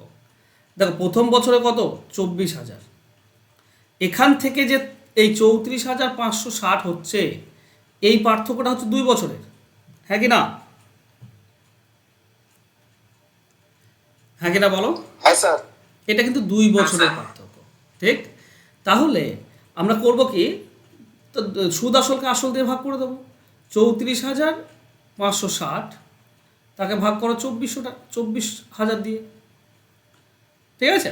দেখো প্রথম বছরে কত? 24,000, এখান থেকে যে এই 34,560 হচ্ছে, এই পার্থক্যটা হচ্ছে 2 বছরের, হ্যাঁ কি না? হ্যাঁ কি না বলো? হ্যাঁ স্যার। এটা কিন্তু 2 বছরের পার্থক্য, ঠিক? তাহলে আমরা করব কি, তো সুদ আসলকে আসল দিয়ে ভাগ করে দেবো, 34,560 তাকে ভাগ করো 24,000 দিয়ে, ঠিক আছে?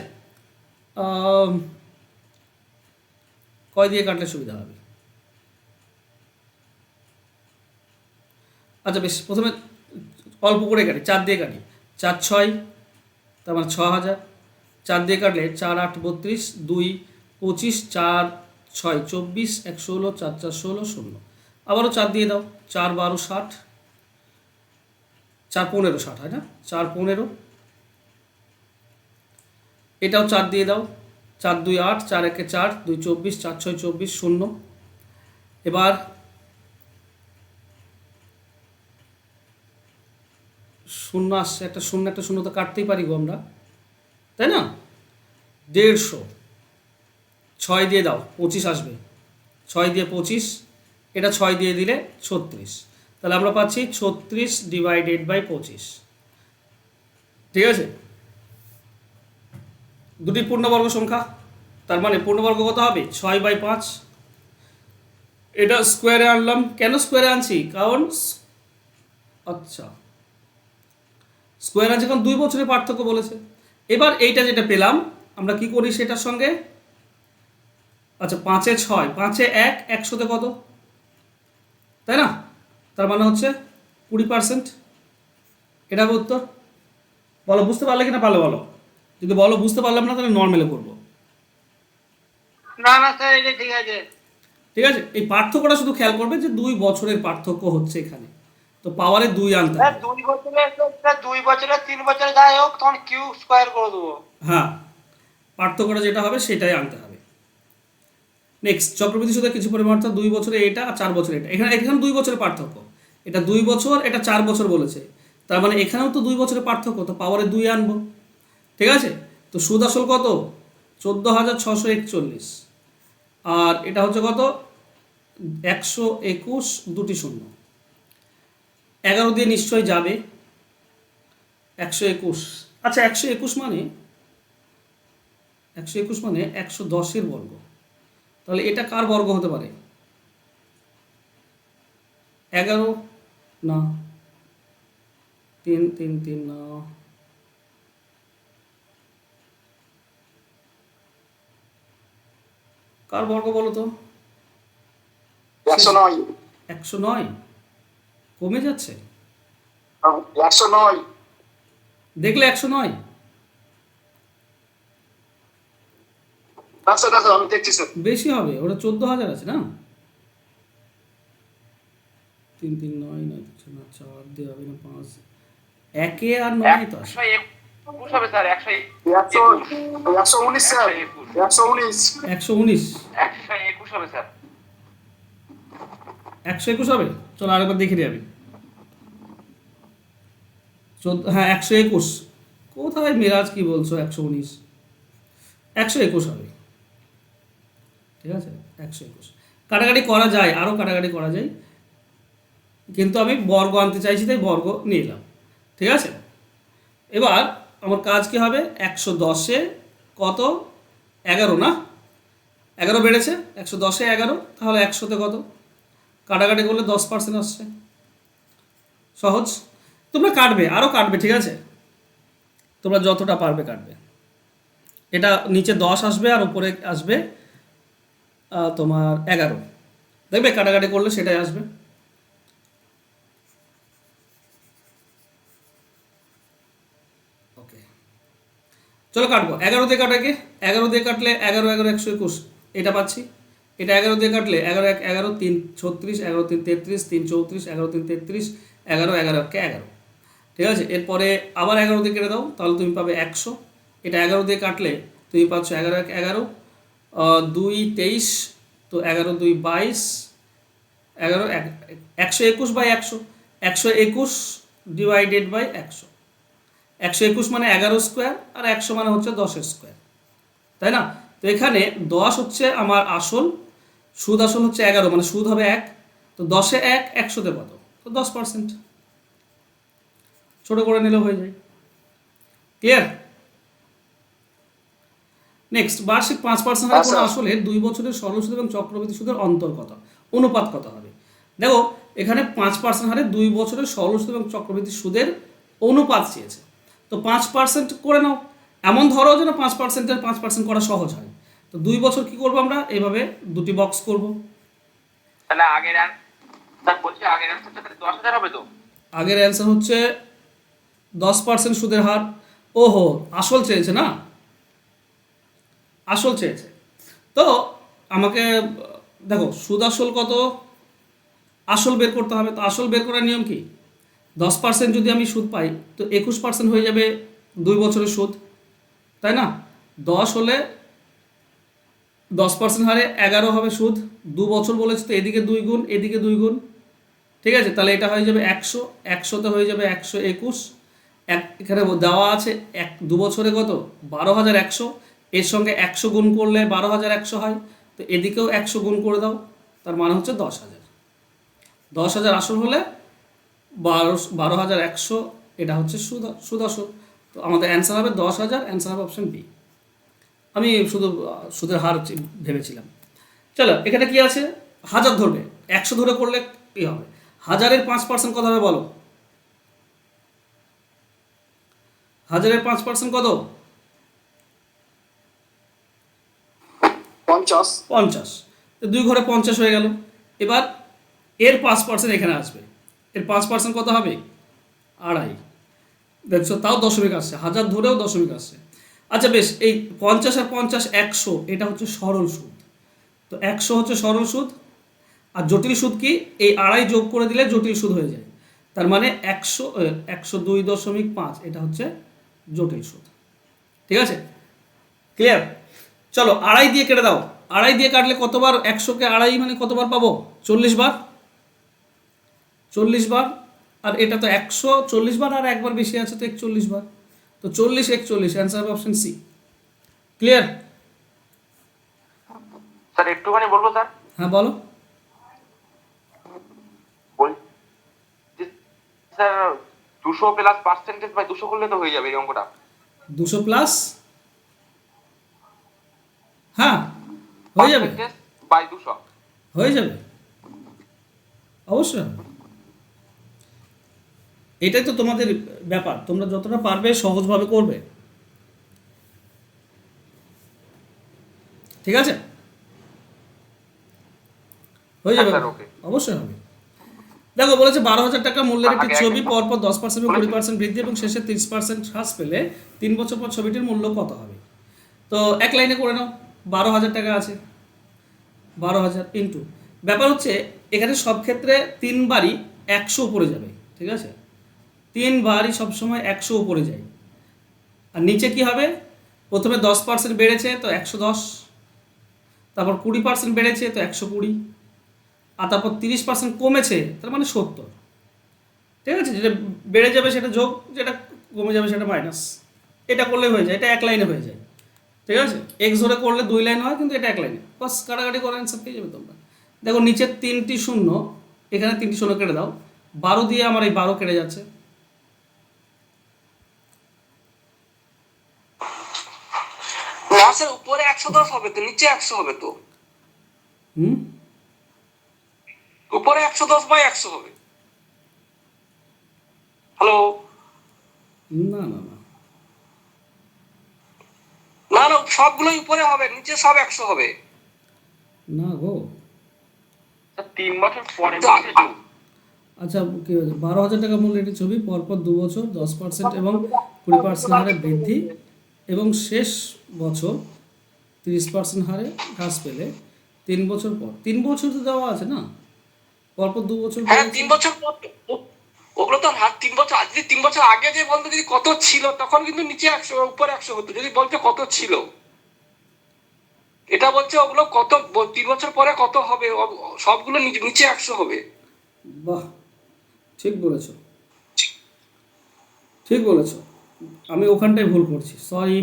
কয় দিয়ে কাটলে সুবিধা হবে? আচ্ছা বেশ, প্রথমে অল্প করে কাটি, 4 দিয়ে কাটি, 4 6, তার মানে 6,000, 4 দিয়ে কাটলে 4 8 32, 2 25, 4 6 24, 1 16, 4 4 16, 0, আবারও 4 দিয়ে দাও, 4 12 60, 4 15 60 হয় না? 4 15, এটাও 4 দিয়ে দাও, 4 2 8, 4 1 4, 2 24, 4 6 24, 0, এবার 0 আসছে, একটা 0 তো কাটতেই পারি গো আমরা, তাই না? 150, 6 দিয়ে দাও, 25 আসবে, 6 দিয়ে 25, এটা 6 দিয়ে দিলে 36, তাহলে আমরা পাচ্ছি 36/25, ঠিক আছে? দুটি পূর্ণবর্গ সংখ্যা, তার মানে পূর্ণবর্গ কত হবে? 6/5, এটা স্কোয়ারে আনলাম, কেন স্কোয়ারে আনছি? কারণ আচ্ছা, স্কোয়ার আছে কারণ 2 বছরের পার্থক্য বলেছে। এবার এইটা যেটা পেলাম আমরা কি করি সেটার সঙ্গে, আচ্ছা 5-এ 6, 5-এ 1, 100-তে কত, তাই না? তার মানে হচ্ছে 20%। এটা হবে উত্তর। বলো বুঝতে পারলে কিনা পারলে বলো, যদি বলো বুঝতে পারলাম না তাহলে নর্মালে করবো। না না স্যার এটা ঠিক আছে। ঠিক আছে, এই পার্থক্যটা শুধু খেয়াল করবে যে 2 বছরের পার্থক্য হচ্ছে এখানে, তো পাওয়ারে 2 আনতে স্যার হবে। 2 বছরে স্যার 2 বছরে 3 বছরে যাই হোক তখন কিউ স্কোয়ার করে দেবো। হ্যাঁ, পার্থক্যটা যেটা হবে সেটাই আনতে হবে। নেক্সট, চক্রবৃদ্ধি সুদের কিছু পরিমাণ অর্থাৎ 2 বছরে এটা আর 4 বছরে এটা। এখানে এখানে 2 বছরের পার্থক্য, এটা 2 বছর, এটা 4 বছর বলেছে, তার মানে এখানেও তো 2 বছরের পার্থক্য, তো পাওয়ারে 2 আনবো। ঠিক আছে, তো সুদ আসল কত, 14,641, আর এটা হচ্ছে কত 121, দুটি শূন্য, 11 দিয়ে নিশ্চয়ই যাবে 121। আচ্ছা 121 মানে 110-এর বর্গ, তাহলে এটা কার বর্গ হতে পারে? 11 না, 3 3 3 না, কার বর্গ বলো তো? 109, 109 কমে যাচ্ছে, 109। দেখলে 109। আচ্ছা আমি দেখছি স্যার। বেশি হবে, ওটা 14,000 আছে না। 3 3 9 9 না, 4 দিয়ে হবে না, 5 1 আর 9 তো আছে। 121 হবে স্যার, 119 স্যার, 119। 119 121 হবে স্যার। 121 হবে, চলো আরেকবার দেখে দিই আমি। হ্যাঁ 121, কোথায় মিরাজ কি বলছো 119, 121 হবে। ঠিক আছে 121, কাটাকাটি করা যায়, আরও কাটাকাটি করা যায়, কিন্তু আমি বর্গ আনতে চাইছি তাই বর্গ নিয়ে এলাম। ঠিক আছে, এবার আমার কাজ কি হবে, 110-এ কত, 11 না, 11 বেড়েছে, 110-এ 11, তাহলে 100-তে কত, কাটাকাটি করলে 10% আসছে, সহজ। তোমরা কাটবে, আরও কাটবে, ঠিক আছে, তোমরা যতটা পারবে কাটবে। এটা নিচে 10 আসবে আর উপরে আসবে তোমার 11, দেখবে কাটাকাটি করলে সেটাই আসবে। ওকে, চলো কাটবো। 11 দিয়ে কাটাকে, 11 দিয়ে কাটলে 11 11 121, এটা পাচ্ছি। এটা 11 দিয়ে কাটলে 11 1 11 3 36, 11 3 33, 3 34, 11 3 33, 11 11 কে 11। ঠিক আছে, এরপরে আবার 11 দিয়ে কেটে দাও, তাহলে তুমি পাবে 100। এটা 11 দিয়ে কাটলে তুমি পাচ্ছ 11 1 11, 2 23, তো 11 2 22, 11 121/100, 121 ডিভাইডেড বাই 100, 121 মানে 11 স্কোয়ার, আর 100 মানে হচ্ছে 10 স্কোয়ার, তাই না? তো এখানে 10 হচ্ছে আমার আসল, সুদ আসল হচ্ছে 11, মানে সুদ হবে 1, তো 10-এ 1, 100-তে কত, তো 10%, ছোট করে নিলেও হয়ে যায়। ক্লিয়ার? নেক্সট, বার্ষিক 5% হারে কোনো আসলে 2 বছরের সরল সুদ এবং চক্রবৃদ্ধি সুদের অন্তর কত, অনুপাত কত হবে? দেখো এখানে 5% হারে 2 বছরের সরল সুদ এবং চক্রবৃদ্ধি সুদের অনুপাত চেয়েছে, তো 5% করে নাও। এমন ধরো যে না 5%-এর 5% করা সহজ হয়, তো 2 বছর কি করবো আমরা, এইভাবে দুটি বক্স করব। তাহলে আগের স্যার বলছি আগের অ্যান্সারটা 10,000 হবে তো? আগের অ্যান্সার হচ্ছে 10% সুদের হার। ওহো, আসল চেয়েছে না, আসল চেয়েছে, তো আমাকে দেখো সুদ আসল কত, আসল বের করতে হবে। তো আসল বের করার নিয়ম কি, 10% যদি আমি সুদ পাই তো 21% হয়ে যাবে 2 বছরের সুদ, তাই না? 10 হলে 10% হারে 11 হবে সুদ, 2 বছর বলেছে তো এদিকে 2 গুণ এদিকে 2 গুণ, ঠিক আছে, তাহলে এটা হয়ে যাবে 100, 100-তে হয়ে যাবে 121, এখানে দেওয়া আছে 2 বছরে কত 12,100, এর সঙ্গে 100 গুণ করলে 12,100 হয়, তো এদিকেও 100 গুণ করে দাও, তার মানে হচ্ছে 10,000। 10,000 আসল হলে 12,100 এটা হচ্ছে সুদ আসল, তো আমাদের অ্যান্সার হবে 10,000, অ্যান্সার হবে অপশন বি। আমি শুধু সুদের হার ভেবেছিলাম। চলো এখানে কি আছে, 1000 ধরবে, 100 ধরে করলে কি হবে, 1000-এর 5% কত হবে বলো, 1,000-এর 5% কত? 50 50। তো 2 ঘরে 50 হয়ে গেল। এবার এর 5% এখানে আসবে। এর 5% কত হবে? 2.5। দেখছো, তাও দশমিক আসছে, 1000 ধরেও দশমিক আসছে। আচ্ছা বেশ, এই 50 আর 50 100, এটা হচ্ছে সরল সুদ। তো 100 হচ্ছে সরল সুদ, আর জটিল সুদ কি? এই 2.5 যোগ করে দিলে জটিল সুদ হয়ে যায়। তার মানে 102.5 এটা হচ্ছে জটিল সুদ। ঠিক আছে, ক্লিয়ার? চলো 2.5 দিয়ে কেটে দাও। 2.5 দিয়ে কাটলে কতবার? 100-কে 2.5 মানে কতবার পাবো? 40 বার। 40 বার। আর এটা তো 140 বার, আর একবার বেশি আছে তো 41 বার। তো 40 41, অ্যান্সার হবে অপশন সি। ক্লিয়ার? স্যার একটুখানি বলবো স্যার? হ্যাঁ বলো। বলছি স্যার 200 প্লাস পার্সেন্টেজ বাই 200 করলে তো হয়ে যাবে এই অঙ্কটা। 200 প্লাস, হ্যাঁ হয়ে যাবে, বাই 200 হয়ে যাবে, অবশ্যই হবে। এটাই তো তোমাদের ব্যাপার, তোমরা যতটা পারবে সহজভাবে করবে। ঠিক আছে, হয়ে যাবে, স্যার, ওকে। অবশ্যই হবে। দেখো বলেছে 12,000 টাকা মূল্যের একটি আগে ছবি একদম। পরপর 10% এবং 20% বৃদ্ধি এবং শেষে 30% হ্রাস পেলে 3 বছর পর ছবিটির মূল্য কত হবে? তো এক লাইনে করে নাও। 12,000 টাকা আছে, 12,000 ইন্টু, ব্যাপার হচ্ছে এখানে সব ক্ষেত্রে 3 বারই 100 উপরে যাবে। ঠিক আছে, 3 বারই সবসময় 100 উপরে যায়। আর নিচে কি হবে? প্রথমে 10% বেড়েছে তো 110, তারপর 20% বেড়েছে তো 120, আর তারপর 30% কমেছে তার মানে 70। ঠিক আছে, যেটা বেড়ে যাবে সেটা যোগ, যেটা কমে যাবে সেটা মাইনাস। এটা করলেই হয়ে যায়, এটা এক লাইনে হয়ে যায়। ঠিক আছে, এক্স ধরে করলে 2 লাইন হয়, কিন্তু এটা এক লাইনে। বাস কাটাকাটি করে অ্যান্সার পেয়ে যাবে তোমরা। দেখো নিচের 3টি শূন্য, এখানে 3টি শূন্য কেটে দাও। 12 দিয়ে আমার এই 12 কেটে যাচ্ছে। না স্যার, উপরে 110 হবে তো, নিচে 100 হবে তো। উপরে 110 বাই 100 হবে। হ্যালো? না না না না না, সবগুলোই উপরে হবে, নিচে সব 100 হবে। না গো, 3 বছর পরে আচ্ছা কি হয়েছে? 12,000 টাকা মূল্যের একটি ছবি পরপর 2 বছর 10% এবং 20% হারে বৃদ্ধি এবং শেষ বছর 30% হারে হ্রাস পেলে 3 বছর পর, 3 বছর তো দেওয়া আছে না, পরপর 2 বছর হ্যাঁ, বেড়েছে। 3 বছর পর ওগুলো তো 3 বছর, আজ যদি 3 বছর আগে যে বলতো যদি কত ছিল, তখন কিন্তু নিচে 100 উপরে 100 হতো। যদি বলতো কত ছিল, এটা বলছে ওগুলো কত 3 বছর পরে কত হবে, সবগুলো নিচে 100 হবে। বাহ, ঠিক বলেছো, ঠিক বলেছো। আমি ওখানটায় ভুল করছি, সরি।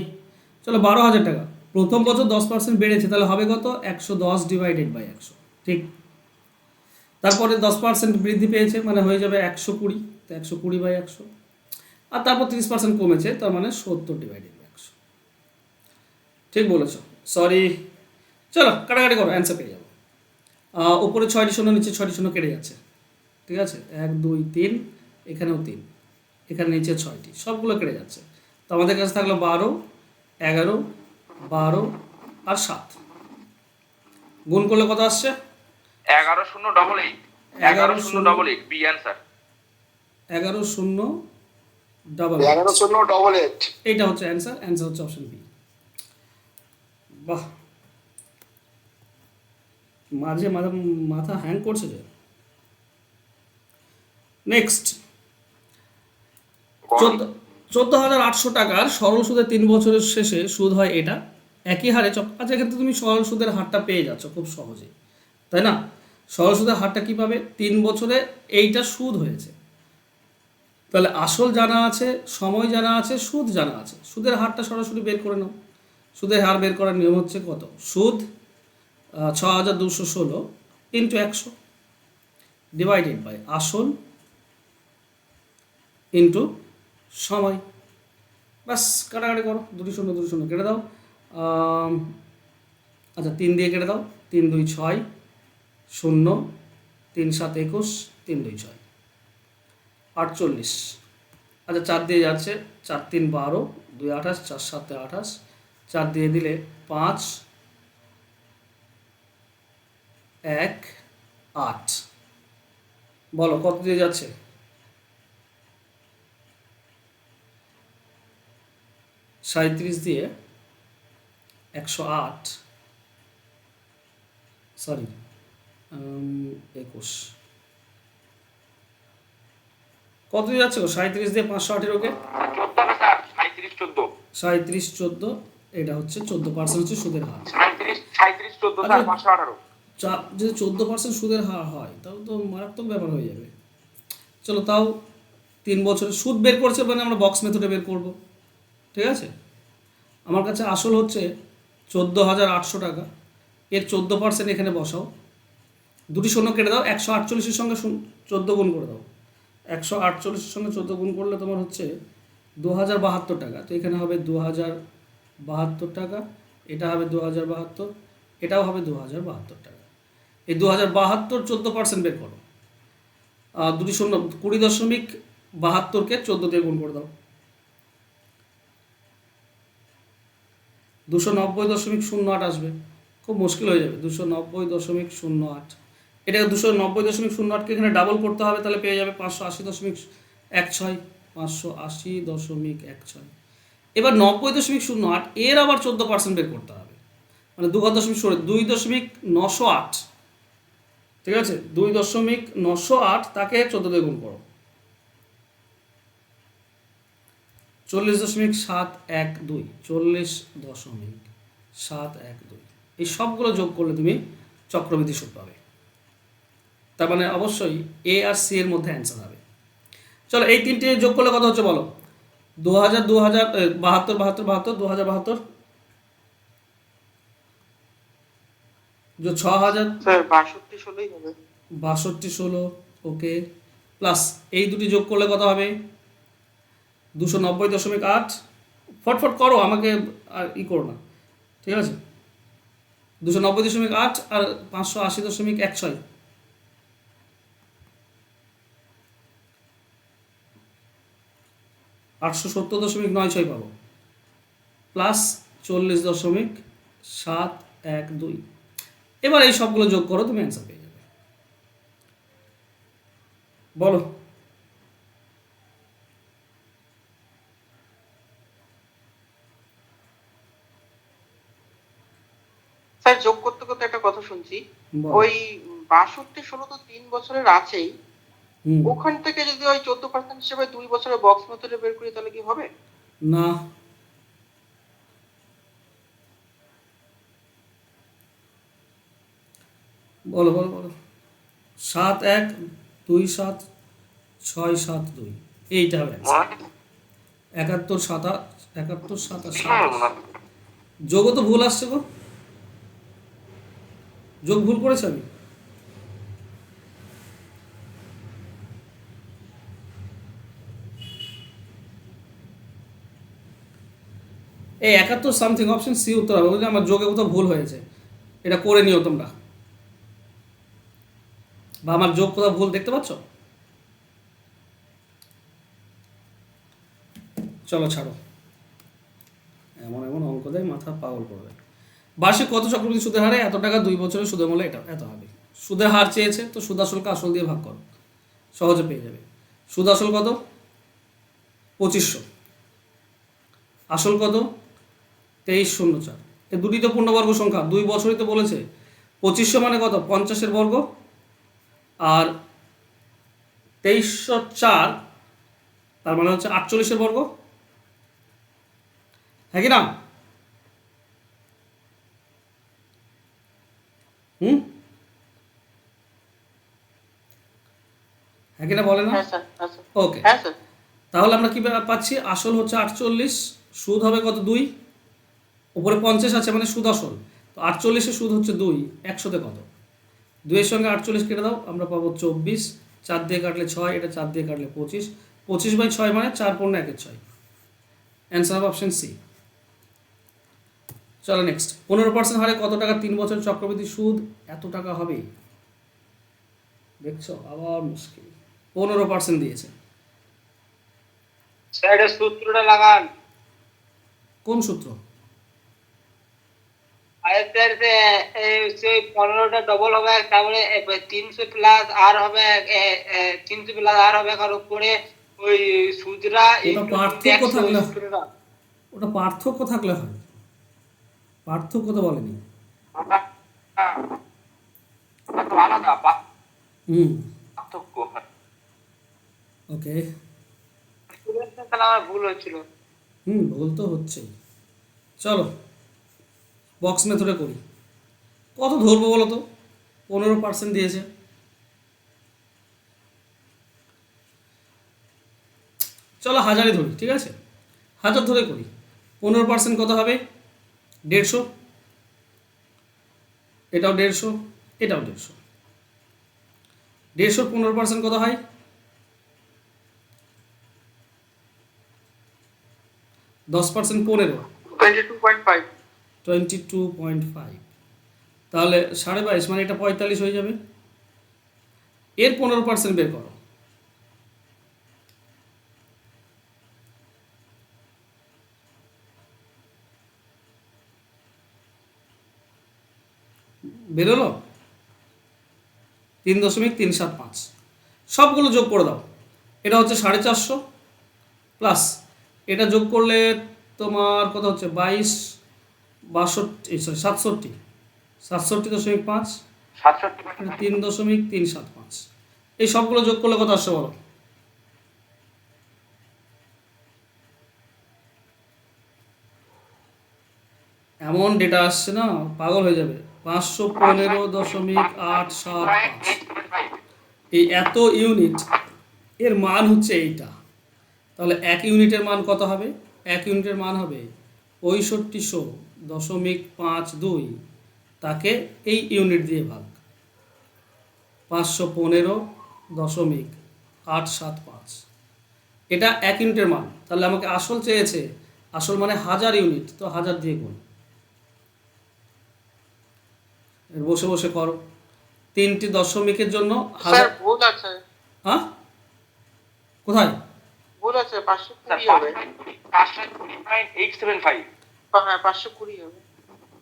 চলো 12,000 টাকা প্রথম বছর 10% বেড়েছে, তাহলে হবে কত? 110 ডিভাইডেড বাই 100। ঠিক, তারপরে 10% বৃদ্ধি পেয়েছে মানে হয়ে যাবে 120, তো 120 বাই 100। আর তারপর 30% কমেছে, তার মানে 70 ডিভাইডেড বাই 100। ঠিক বলেছো, সরি। চলো কাটাকাটি করো, অ্যান্সার পেয়ে যাবো। উপরে 6টি শূন্য, নিচে 6টি শূন্য কেটে যাচ্ছে। ঠিক আছে, 1 2 3, এখানেও 3, এখানে নিচে 6টি, সবগুলো কেটে যাচ্ছে। তো আমাদের কাছে থাকলো 12, 11, 12 আর 7। গুণ করলে কত আসছে? 11 0 8 বি অ্যান্সার। 11 0 11 0 8 এইটা হচ্ছে অ্যান্সার, অ্যান্সার হচ্ছে অপশন বি। বাহ, মাঝে মাঝে মাথা হ্যাং করছে যে। নেক্সট, 14,800 টাকার সরল সুদে 3 বছরের শেষে সুদ হয় এটা একই হারে আচ্ছা, এক্ষেত্রে তুমি সরল সুদের হারটা পেয়ে যাচ্ছ খুব সহজেই, তাই না? সরল সুদের হারটা কীভাবে? 3 বছরে এইটা সুদ হয়েছে, তাহলে আসল জানা আছে, সময় জানা আছে, সুদ জানা আছে, সুদের হারটা সরাসরি বের করে নাও। সুদের হার বের করার নিয়ম হচ্ছে কত? সুদ 6,216 ইন্টু 100 ডিভাইডেড বাই আসল ইন্টু সময়। বাস কাটাকাটি করো, 2 শূন্য 2 শূন্য কেটে দাও। আচ্ছা 3 দিয়ে কেটে দাও, 3 2 6 0, 3 7 21, 3 2 6 48। আচ্ছা 4 দিয়ে যাচ্ছে, 4 3 12, 2 28, 4 7 28, 4 দিয়ে দিলে 5 1 8। বলো কত দিয়ে যাচ্ছে? 37 দিয়ে 108, সরি 21, কত দিয়ে যাচ্ছে গো? 37 দিয়ে 508 ওকে 37 14, এটা হচ্ছে 14% হচ্ছে সুদের হার। যদি 14% সুদের হার হয় তাহলে তো মারাত্মক ব্যাপার হয়ে যাবে। চলো তাও 3 বছরের সুদ বের করছে, মানে আমরা বক্স মেথডে বের করব, ঠিক আছে? আমার কাছে আসল হচ্ছে 14,800 টাকা, এর 14% এখানে বসাও, দুটি শূন্য কেটে দাও, 148-এর সঙ্গে 14 গুণ করে দাও, 148-এর সঙ্গে 14 গুণ করলে তোমার হচ্ছে 2072 টাকা। তো এখানে হবে 2072 টাকা, এটা হবে 2072, এটাও হবে 2072 টাকা। এই 2072 14% বের করো, দুটি শূন্য 20.72-কে 14 দিয়ে গুণ করে দাও, 290.08 আসবে। খুব মুশকিল হয়ে যাবে, 290.08, এটাকে 290.08-কে এখানে ডাবল করতে হবে, তাহলে পেয়ে যাবে 580.16, 580.16। এবার 90.08 এর আবার 14% বের করতে হবে, মানে 2.908, ঠিক আছে? 2.908 তাকে 14 দিয়ে গুণ করো, 40.712, 40.712, এই সবগুলো যোগ করলে তুমি চক্রবৃদ্ধি সুদ পাবে। তার মানে অবশ্যই এ আর সি এর মধ্যে অ্যান্সার হবে। চলো এই তিনটে যোগ করলে কত হচ্ছে বলো? 2000 72 72 72, 2072 जो 6000 স্যার 62 16ই হবে। 62 16, ওকে, প্লাস এই দুটি যোগ করলে কত হবে? 290.8, ফটফট করো, আমাকে আর ই করো না, ঠিক আছে? 290.8 আর 580.16, 870.96 পাবো, প্লাস 40.712। এবার এই সবগুলো যোগ করো, তুমি অ্যান্সার পেয়ে যাবে। বলো স্যার যোগ করতে করতে একটা কথা শুনছি, বলো। ওই 62 16 তো 3 বছরের আছেই, হুম, ওখান থেকে যদি ওই 14% হিসেবে 2 বছরের বক্স মেথডে বের করি তাহলে কি হবে? না, বলো বলো বলো, 7 1 2 7 6 7 2, এইটা হবে answer। 71 27 যোগও তো ভুল আসছে গো, যোগ ভুল করেছি আমি। এই 71 সামথিং, অপশন সি উত্তর হবে, বুঝলি? আমার যোগে কোথাও ভুল হয়েছে, এটা করে নিও তোমরা, বা আমার যোগ কোথাও ভুল দেখতে পাচ্ছ? চলো ছাড়ো, এমন এমন অঙ্ক দেয় মাথা পাগল করবে। বার্ষিক কত চক্রবৃদ্ধি সুদের হারে এত টাকা 2 বছরের সুদের মূল্য এটা এত হবে। সুদের হার চেয়েছে, তো সুদ আসলকে আসল দিয়ে ভাগ করো, সহজে পেয়ে যাবে। সুদ আসল কত? 2500, আসল কত? 2304। এই দুটি তো পূর্ণবর্গ সংখ্যা, 2 বছরই তো বলেছে। 2500 মানে কত? 50-এর বর্গ, আর 2304 তার মানে হচ্ছে 48-এর বর্গ, হ্যাঁ কি না? হ্যাঁ কিনা বলে না? হ্যাঁ স্যার, হ্যাঁ স্যার, ওকে, হ্যাঁ স্যার। তাহলে আমরা কি পাচ্ছি? আসল হচ্ছে 48, সুদ হবে কত? 2, উপরে 50 আছে মানে সুদ আসল, তো 48-এ সুদ হচ্ছে 2, 100-তে কত? 2-এর সঙ্গে 48 কেটে দাও, আমরা পাবো 24, 4 দিয়ে কাটলে 6, এটা 4 দিয়ে কাটলে 25, 25/6 মানে 4 পূর্ণ 1 6। অ্যান্সার হবে অপশন সি। চলো নেক্সট, 15% হারে কত টাকা 3 বছর চক্রবৃদ্ধি সুদ এত টাকা হবে? দেখছো আবার মুশকিল, 15% দিয়েছে। স্যার এটা সূত্রটা লাগান। কোন সূত্র? আর স্যার সেই 15টা ডবল হবে, তারপরে 300 প্লাস আর হবে 300 প্লাস আর হবে কার উপরে ওই সুদরা ওটা পার্থক্য থাকলে ওটা পার্থক্য থাকলে হয়, পার্থক্য তো বলেনি। আলাদা হুম, পার্থক্য। ওকে। তাহলে আমার ভুল হচ্ছিল। ভুল তো হচ্ছেই। চলো বক্স মেথডে করি। কত ধরবো বলো তো? 15% দিয়েছে। চলো হাজারই ধরি, ঠিক আছে, 1000 ধরে করি। 15% কত হবে? 150। এটাও 150, এটাও 150। 150 15% কত হয়? 10% 15, 22.5। 22.5। তাহলে 22.5 মানে এটা 45 হয়ে যাবে। এর 15% বের করো। বেরোলো 3.375। সবগুলো যোগ করে দাও। এটা হচ্ছে 450 প্লাস এটা যোগ করলে তোমার কত হচ্ছে? 67.5, 3.375। এই সবগুলো যোগ করলে কত আসছে বলো? এমন ডেটা আসছে না, পাগল হয়ে যাবে। 515.875। এই এত ইউনিট, এর মান হচ্ছে এইটা। তাহলে 1 ইউনিটের মান কত হবে? 1 ইউনিটের মান হবে 65.52, তাকে এই ইউনিট দিয়ে ভাগ 515.875। এটা 1 ইউনিটের মান। তাহলে আমাকে আসল চেয়েছে, আসল মানে 1000 ইউনিট, তো 1000 দিয়ে গুণ। বসে বসে করো। 3টি দশমিকের জন্য স্যার ভুল আছে, হ্যাঁ কোথায়? ভুল আছে, 520 হবে। 875। হ্যাঁ 520 হবে।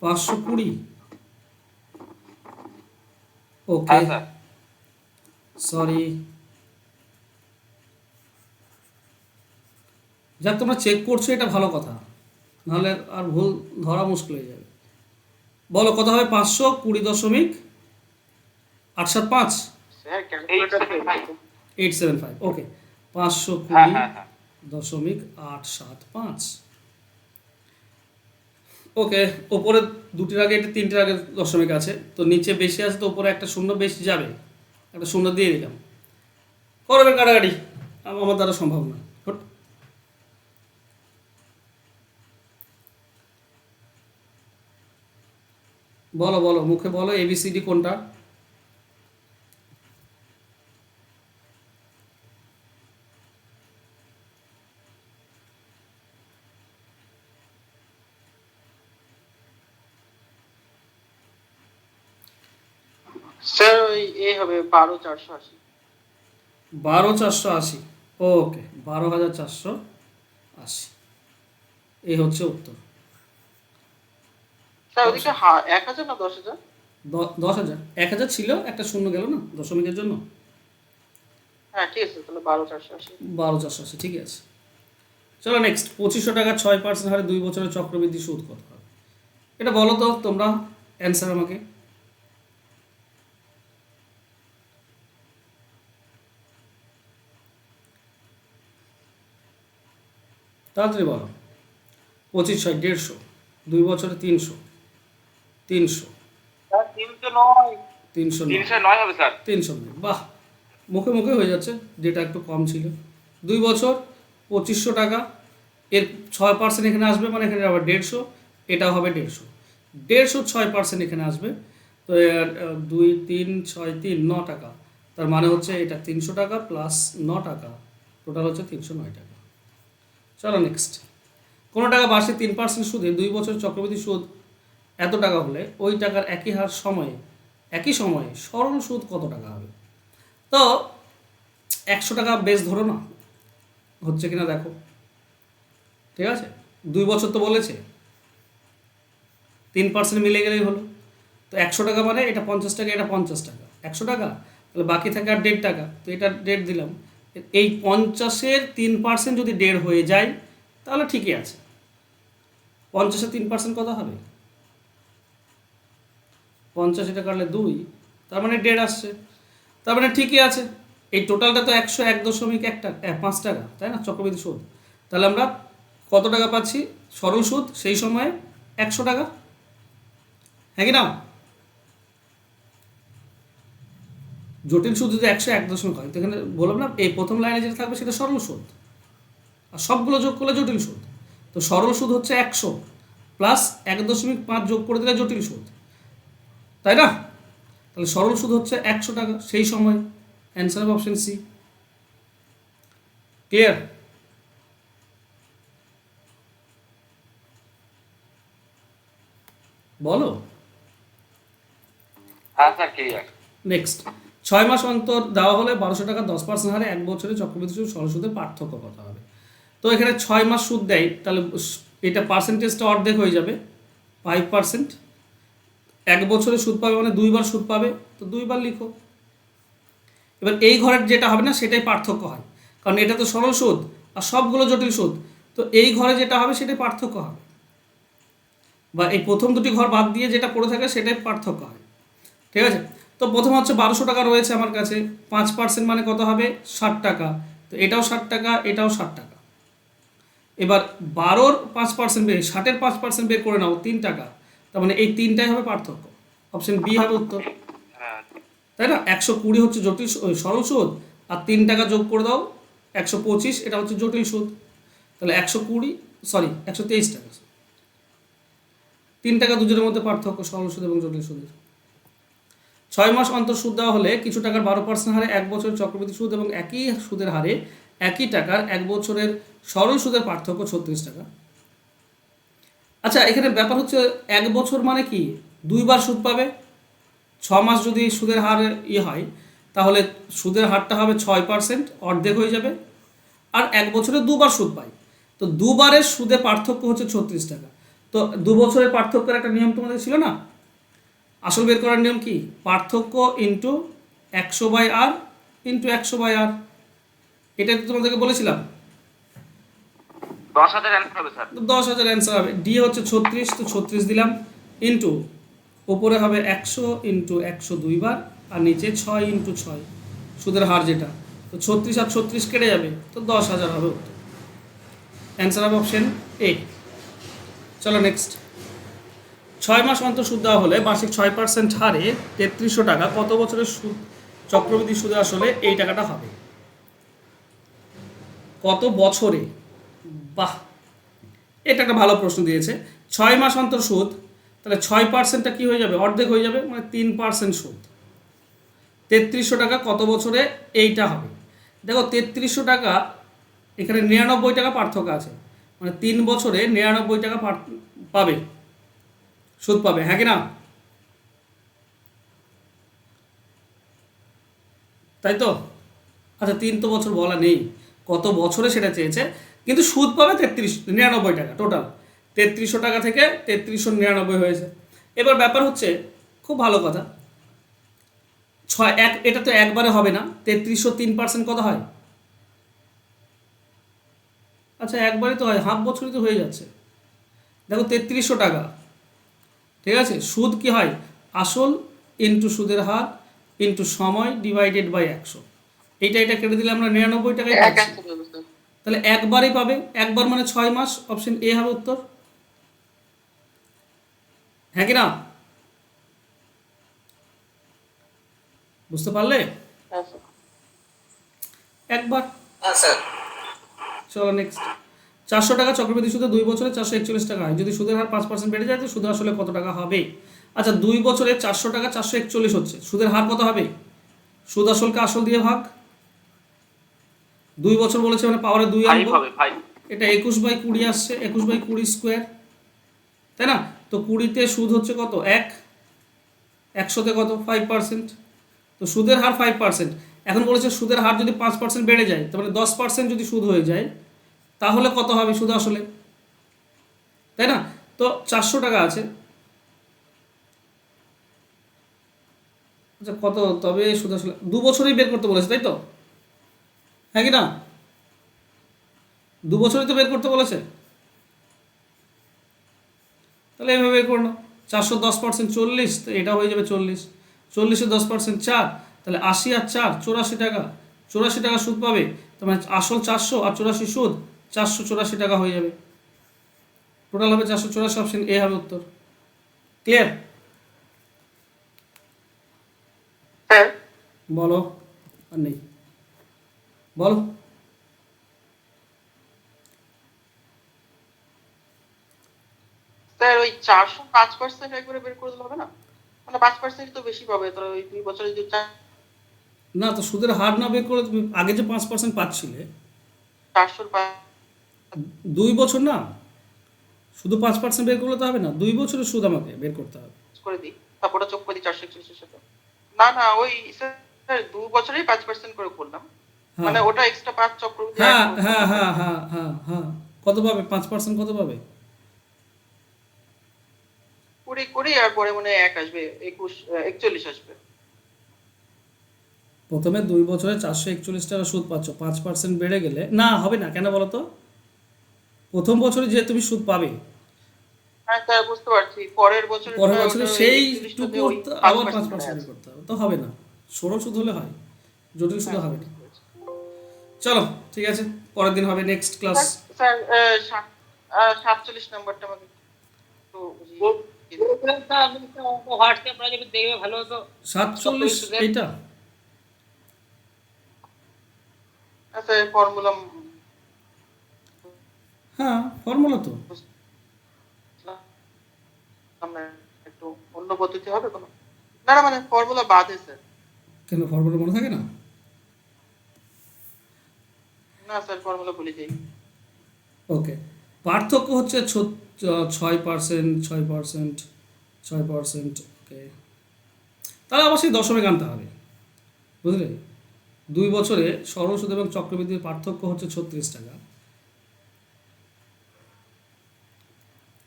520। ওকে, হ্যাঁ স্যার। সরি। যাক তোমরা চেক করছো, এটা ভালো কথা, নাহলে আর ভুল ধরা মুশকিল হয়ে যাবে। বলো কত হবে? 520.875। স্যার ক্যালকুলেটর 875, ওকে। হ্যাঁ হ্যাঁ হ্যাঁ 520.875। ওকে, ওপরে দুটির আগে এটা, তিনটির আগে দশমিক আছে, তো নিচে বেশি আছে, তো ওপরে একটা শূন্য বেশি যাবে, একটা শূন্য দিয়ে দিলাম। করবে কাটাকাটি, আমার দ্বারা সম্ভব না। হট। বলো বলো, মুখে বলো ABCD কোনটা? স্যার ওই এ হবে 12480। 12480, ওকে, 12480। এই হচ্ছে উত্তর। স্যার ওদিকে 1000 না 10000? 10,000। 1000 ছিল, একটা শূন্য গেল না দশমিকের জন্য। হ্যাঁ ঠিক আছে, তাহলে 12480। 12480, ঠিক আছে। চলো নেক্সট। 2500 টাকা 6% হারে 2 বছরের চক্রবৃদ্ধি সুদ কত হবে? এটা বলো তো তোমরা, অ্যান্সার আমাকে। তাড়াতাড়ি বলো। 25 6 150, 2 বছরে 300, 300, স্যার 309। 309, 309 হবে স্যার। 309। বাহ, মুখে মুখে হয়ে যাচ্ছে, যেটা একটু কম ছিল। 2 বছর 2500 টাকা, এর 6% এখানে আসবে, মানে এখানে আবার 150, এটাও হবে 150। 150 6% এখানে আসবে, তো 2 3 6 3 9 টাকা, তার মানে হচ্ছে এটা 300 টাকা প্লাস 9 টাকা, টোটাল হচ্ছে 309 টাকা। চলো নেক্সট। কোনো টাকা বার্ষিক 3% সুদে 2 বছর চক্রবৃদ্ধি সুদ এত টাকা হলে ওই টাকার একই সময়ে সরল সুদ কত টাকা হবে? তো 100 টাকা বেশ ধরো না, হচ্ছে কিনা দেখো। ঠিক আছে, 2 বছর তো বলেছে, 3% মিলে গেলেই হলো। তো 100 টাকা মানে এটা 50 টাকা, এটা 50 টাকা, 100 টাকা, তাহলে বাকি থাকে আর 1.5 টাকা, তো এটা 1.5 দিলাম। এই 50-এর 3% যদি 1.5 হয়ে যায় তাহলে ঠিকই আছে। 50-এর 3% কত হবে? 50 এটা কাটলে 2, তার মানে 1.5 আসছে, তার মানে ঠিকই আছে। এই টোটালটা তো 101.1 টাকা, 5 টাকা, তাই না, চক্রবৃদ্ধি সুদ। তাহলে আমরা কত টাকা পাচ্ছি? সরল সুদ সেই সময়ে 100 টাকা, হ্যাঁ কি না? জটিল সুদ যদি 101 হয়, তো এখানে বললাম না, এই প্রথম লাইনে যেটা থাকবে সেটা সরল সুদ, আর সবগুলো যোগ করলে জটিল সুদ। তো সরল সুদ হচ্ছে 100 প্লাস 1.5 যোগ করে দিলে জটিল সুদ, তাই না? তাহলে সরল সুদ হচ্ছে 100 টাকা সেই সময়। অ্যান্সার হবে অপশন সি। ক্লিয়ার? বলো। হ্যাঁ স্যার ক্লিয়ার। নেক্সট, 6 মাস অন্তর দেওয়া হলে 1200 টাকা 10% হারে 1 বছরে চক্রবৃদ্ধি সুদ সরল সুদের পার্থক্য কত হবে? তো এখানে 6 মাস সুদ দেয়, তাহলে এটা পার্সেন্টেজটা অর্ধেক হয়ে যাবে, 5%। 1 বছরে সুদ পাবে মানে 2 বার সুদ পাবে, তো 2 বার লিখো। এবার এই ঘরের যেটা হবে না সেটাই পার্থক্য হয়, কারণ এটা তো সরল সুদ আর সবগুলো জটিল সুদ, তো এই ঘরে যেটা হবে সেটাই পার্থক্য হবে, বা এই প্রথম দুটি ঘর বাদ দিয়ে যেটা পড়ে থাকে সেটাই পার্থক্য হয়। ঠিক আছে, তো প্রথম হচ্ছে 1200 টাকা রয়েছে আমার কাছে, 5% মানে কত হবে? 60 টাকা, তো এটাও 60 টাকা, এটাও 60 টাকা। এবার 12-র 5% বের, 60-এর 5% বের করে নাও, 3 টাকা, তার মানে এই 3টাই হবে পার্থক্য। অপশন বি হবে উত্তর, তাই না? 120 হচ্ছে জটিল সরল সুদ, আর 3 টাকা যোগ করে দাও 125, এটা হচ্ছে জটিল সুদ। তাহলে 123 টাকা, 3 টাকা দুজনের মধ্যে পার্থক্য সরল সুদ এবং জটিল সুদের। 6 মাস অন্তর সুদ দেওয়া হলে কিছু টাকার 12% হারে 1 বছরের চক্রবৃদ্ধি সুদ এবং একই সুদের হারে একই টাকার 1 বছরের সরল সুদের পার্থক্য 36 টাকা। আচ্ছা, এখানে ব্যাপার হচ্ছে 1 বছর মানে কি 2 বার সুদ পাবে। 6 মাস যদি সুদের হার হয়, তাহলে সুদের হারটা হবে 6%, অর্ধেক হয়ে যাবে, আর 1 বছরে 2 বার সুদ পাই, তো 2 বারের সুদে পার্থক্য হচ্ছে 36 টাকা। তো 2 বছরের পার্থক্যের একটা নিয়ম তোমাদের ছিল না? আসল বের করার নিয়ম কি? পার্থক্য ইন্টু 100/r ইন্টু 100/r, এটা তো তোমাদেরকে বলেছিলাম। 10,000 অ্যান্সার হবে স্যার। 10,000 অ্যান্সার হবে। ডি হচ্ছে 36, তো 36 দিলাম, ইন্টু ওপরে হবে 100 ইন্টু 100 2 বার, আর নিচে 6 ইন্টু 6 সুদের হার যেটা, তো 36 আর 36 কেটে যাবে, তো 10,000 হবে উত্তর। অ্যান্সার হবে অপশন এ। চলো নেক্সট, 6 মাস অন্তর সুদ দেওয়া হলে মাসিক 6% হারে 3300 টাকা কত বছরের সুদ চক্রবৃদ্ধি সুদে আসলে এই টাকাটা হবে? কত বছরে? বাহ, এটা একটা ভালো প্রশ্ন দিয়েছে। 6 মাস অন্তর সুদ, তাহলে 6%টা কী হয়ে যাবে? অর্ধেক হয়ে যাবে, মানে 3% সুদ। 3300 টাকা কত বছরে এইটা হবে? দেখো 3300 টাকা, এখানে 99 টাকা পার্থক্য আছে, মানে 3 বছরে 99 টাকা পাবে, সুদ পাবে, হ্যাঁ কি না? তাই তো? আচ্ছা, 3 তো বছর বলা নেই, কত বছরে সেটা চেয়েছে, কিন্তু সুদ পাবে 99 টাকা টোটাল। 3300 টাকা থেকে 3399 হয়েছে। এবার ব্যাপার হচ্ছে, খুব ভালো কথা, এটা তো একবারে হবে না, 3300 3% কত হয়? আচ্ছা, একবারই তো হয়, হাফ বছরই তো হয়ে যাচ্ছে। দেখো 3300 টাকা, ঠিক আছে, সুদ কি হয়? আসল ইন্টু সুদের হার ইন্টু সময় ডিভাইডেড বাই 100, এটা কেটে দিলে আমরা 99 টাকায় পাচ্ছি। তাহলে একবারই পাবে, একবার মানে 6 মাস, অপশন এ হবে উত্তর, হ্যাঁ কি না? বুঝতে পারলে? একবার। চলো নেক্সট, 400 টাকা চক্রবৃদ্ধি সুদে 2 বছরে 441 টাকা হয়, যদি সুদের হার 5% বেড়ে যায় তো সুদ আসলে কত টাকা হবে? আচ্ছা, 2 বছরে 400 টাকা 441 হচ্ছে, সুদের হার কত হবে? সুদ আসলকে আসল দিয়ে ভাগ, 2 বছর বলেছে মানে পাওয়ারে 2 আনবো, এটা 21/20 আসছে, 21/20 স্কোয়ার, তাই না? তো 20-তে সুদ হচ্ছে কত? 1, 100-তে কত? 5%, তো সুদের হার 5%। এখন বলেছে সুদের হার যদি 5% বেড়ে যায়, তার মানে 10% যদি সুদ হয়ে যায়, তাহলে কত হবে সুদ আসলে? তাই না? তো 400 টাকা আছে। আচ্ছা কত তবে সুদ আসলে 2 বছরেই বের করতে বলেছে, তাই তো? হ্যাঁ কি না? 2 বছরই তো বের করতে বলেছে। তাহলে এভাবে বের করো না। 410% 40, তো এটা হয়ে যাবে 40। 40-এ 10% 4, তাহলে 80 আর 4 84 টাকা। 84 টাকা সুদ পাবে, তার মানে আসল 400 আর 84 সুদ, 484 টাকা হয়ে যাবে। টোটাল হবে 484, অপশন এ হবে উত্তর। ক্লিয়ার? স্যার বলো। আর নেই, বলো। স্যার ওই 405% একবারে বের করে দিলে হবে না? মানে 5% তো বেশি পাবে, তো ওই 2 বছরে যদি না তো সুদের হার না বের করে তুমি আগে যে 5% পাচ্ছিলে 400 2 বছর না, শুধু 5% বের করলে তো হবে না, 2 বছরের সুদ আমাকে বের করতে হবে। করে দিই, তারপরে যোগ করে দিই 441 এর সাথে। না না ওই স্যার 2 বছরেই 5% করে করলাম, হ্যাঁ মানে ওটা এক্সট্রা 5 চক্রবৃদ্ধি হ্যাঁ add করে হ্যাঁ দিলাম। হ্যাঁ হ্যাঁ হ্যাঁ হ্যাঁ, কত পাবে? 5% কত পাবে? 20 আর পরে মানে 1 আসবে, 41 আসবে। প্রথমে 2 বছরে 441 টাকা সুদ পাচ্ছ, 5% বেড়ে গেলে না হবে না, কেন বলো তো? প্রথম বছরে যে তুমি সুদ পাবে, হ্যাঁ স্যার বুঝতে পারছি, পরের বছর পরের বছরে সেইটুকু আবার 5% বের করতে হবে, তো হবে না। সরল সুদ হলে হয়, জটিল সুদ হবে না। চলো ঠিক আছে, পরের দিন হবে নেক্সট ক্লাস। স্যার 47 নাম্বারটা আমাকে একটু বুঝিয়ে দিন। হোয়াটসঅ্যাপ যদি দেখবে ভালো হতো। 47 এইটা? আচ্ছা ফর্মুলা হ্যাঁ ফর্মুলা তো। একটু অন্য পদ্ধতি হবে কোনো? না না মানে ফর্মুলা বাদে স্যার। কেন ফর্মুলা মনে থাকে না? না স্যার ফর্মুলা ভুলে যাই। ওকে, পার্থক্য হচ্ছে 6%, 6%, 6%। ওকে, তাহলে অবশ্যই দশমিক আনতে হবে, বুঝলে? 2 বছরে সরল সুদ এবং চক্রবৃদ্ধির পার্থক্য হচ্ছে 36 টাকা,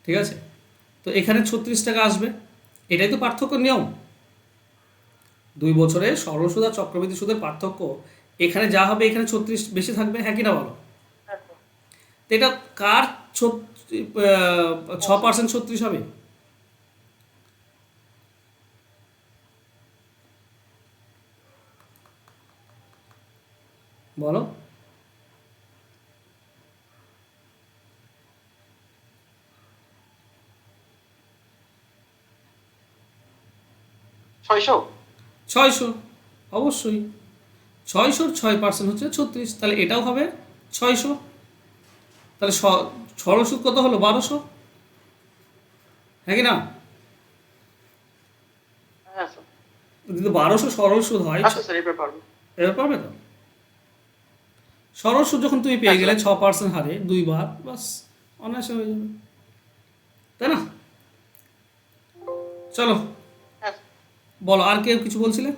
ঠিক আছে? তো এখানে 36 টাকা আসবে, এটাই তো পার্থক্য নিয়ম। 2 বছরে সরল সুদ আর চক্রবৃদ্ধি সুদের পার্থক্য এখানে যা হবে এখানে 36 বেশি থাকবে, হ্যাঁ কি না বলো? তো এটা কার 6% 36 হবে? বলো। ছয়শো 600, অবশ্যই 600-র 6% হচ্ছে 36, তাহলে এটাও হবে 600। তাহলে সরল সুদ কত হলো? 1200, হ্যাঁ কি না? হ্যাঁ স্যার। যদি 1200 সরল সুদ হয়, আচ্ছা স্যার এবার পারবো। এবার পারবে তো? সরল সুদ যখন তুমি পেয়ে গেলে 6% হারে 2 বার, বাস অনায়াসে হয়ে যাবে, তাই না? চলো হ্যাঁ বলো, আর কেউ কিছু বলছিলে?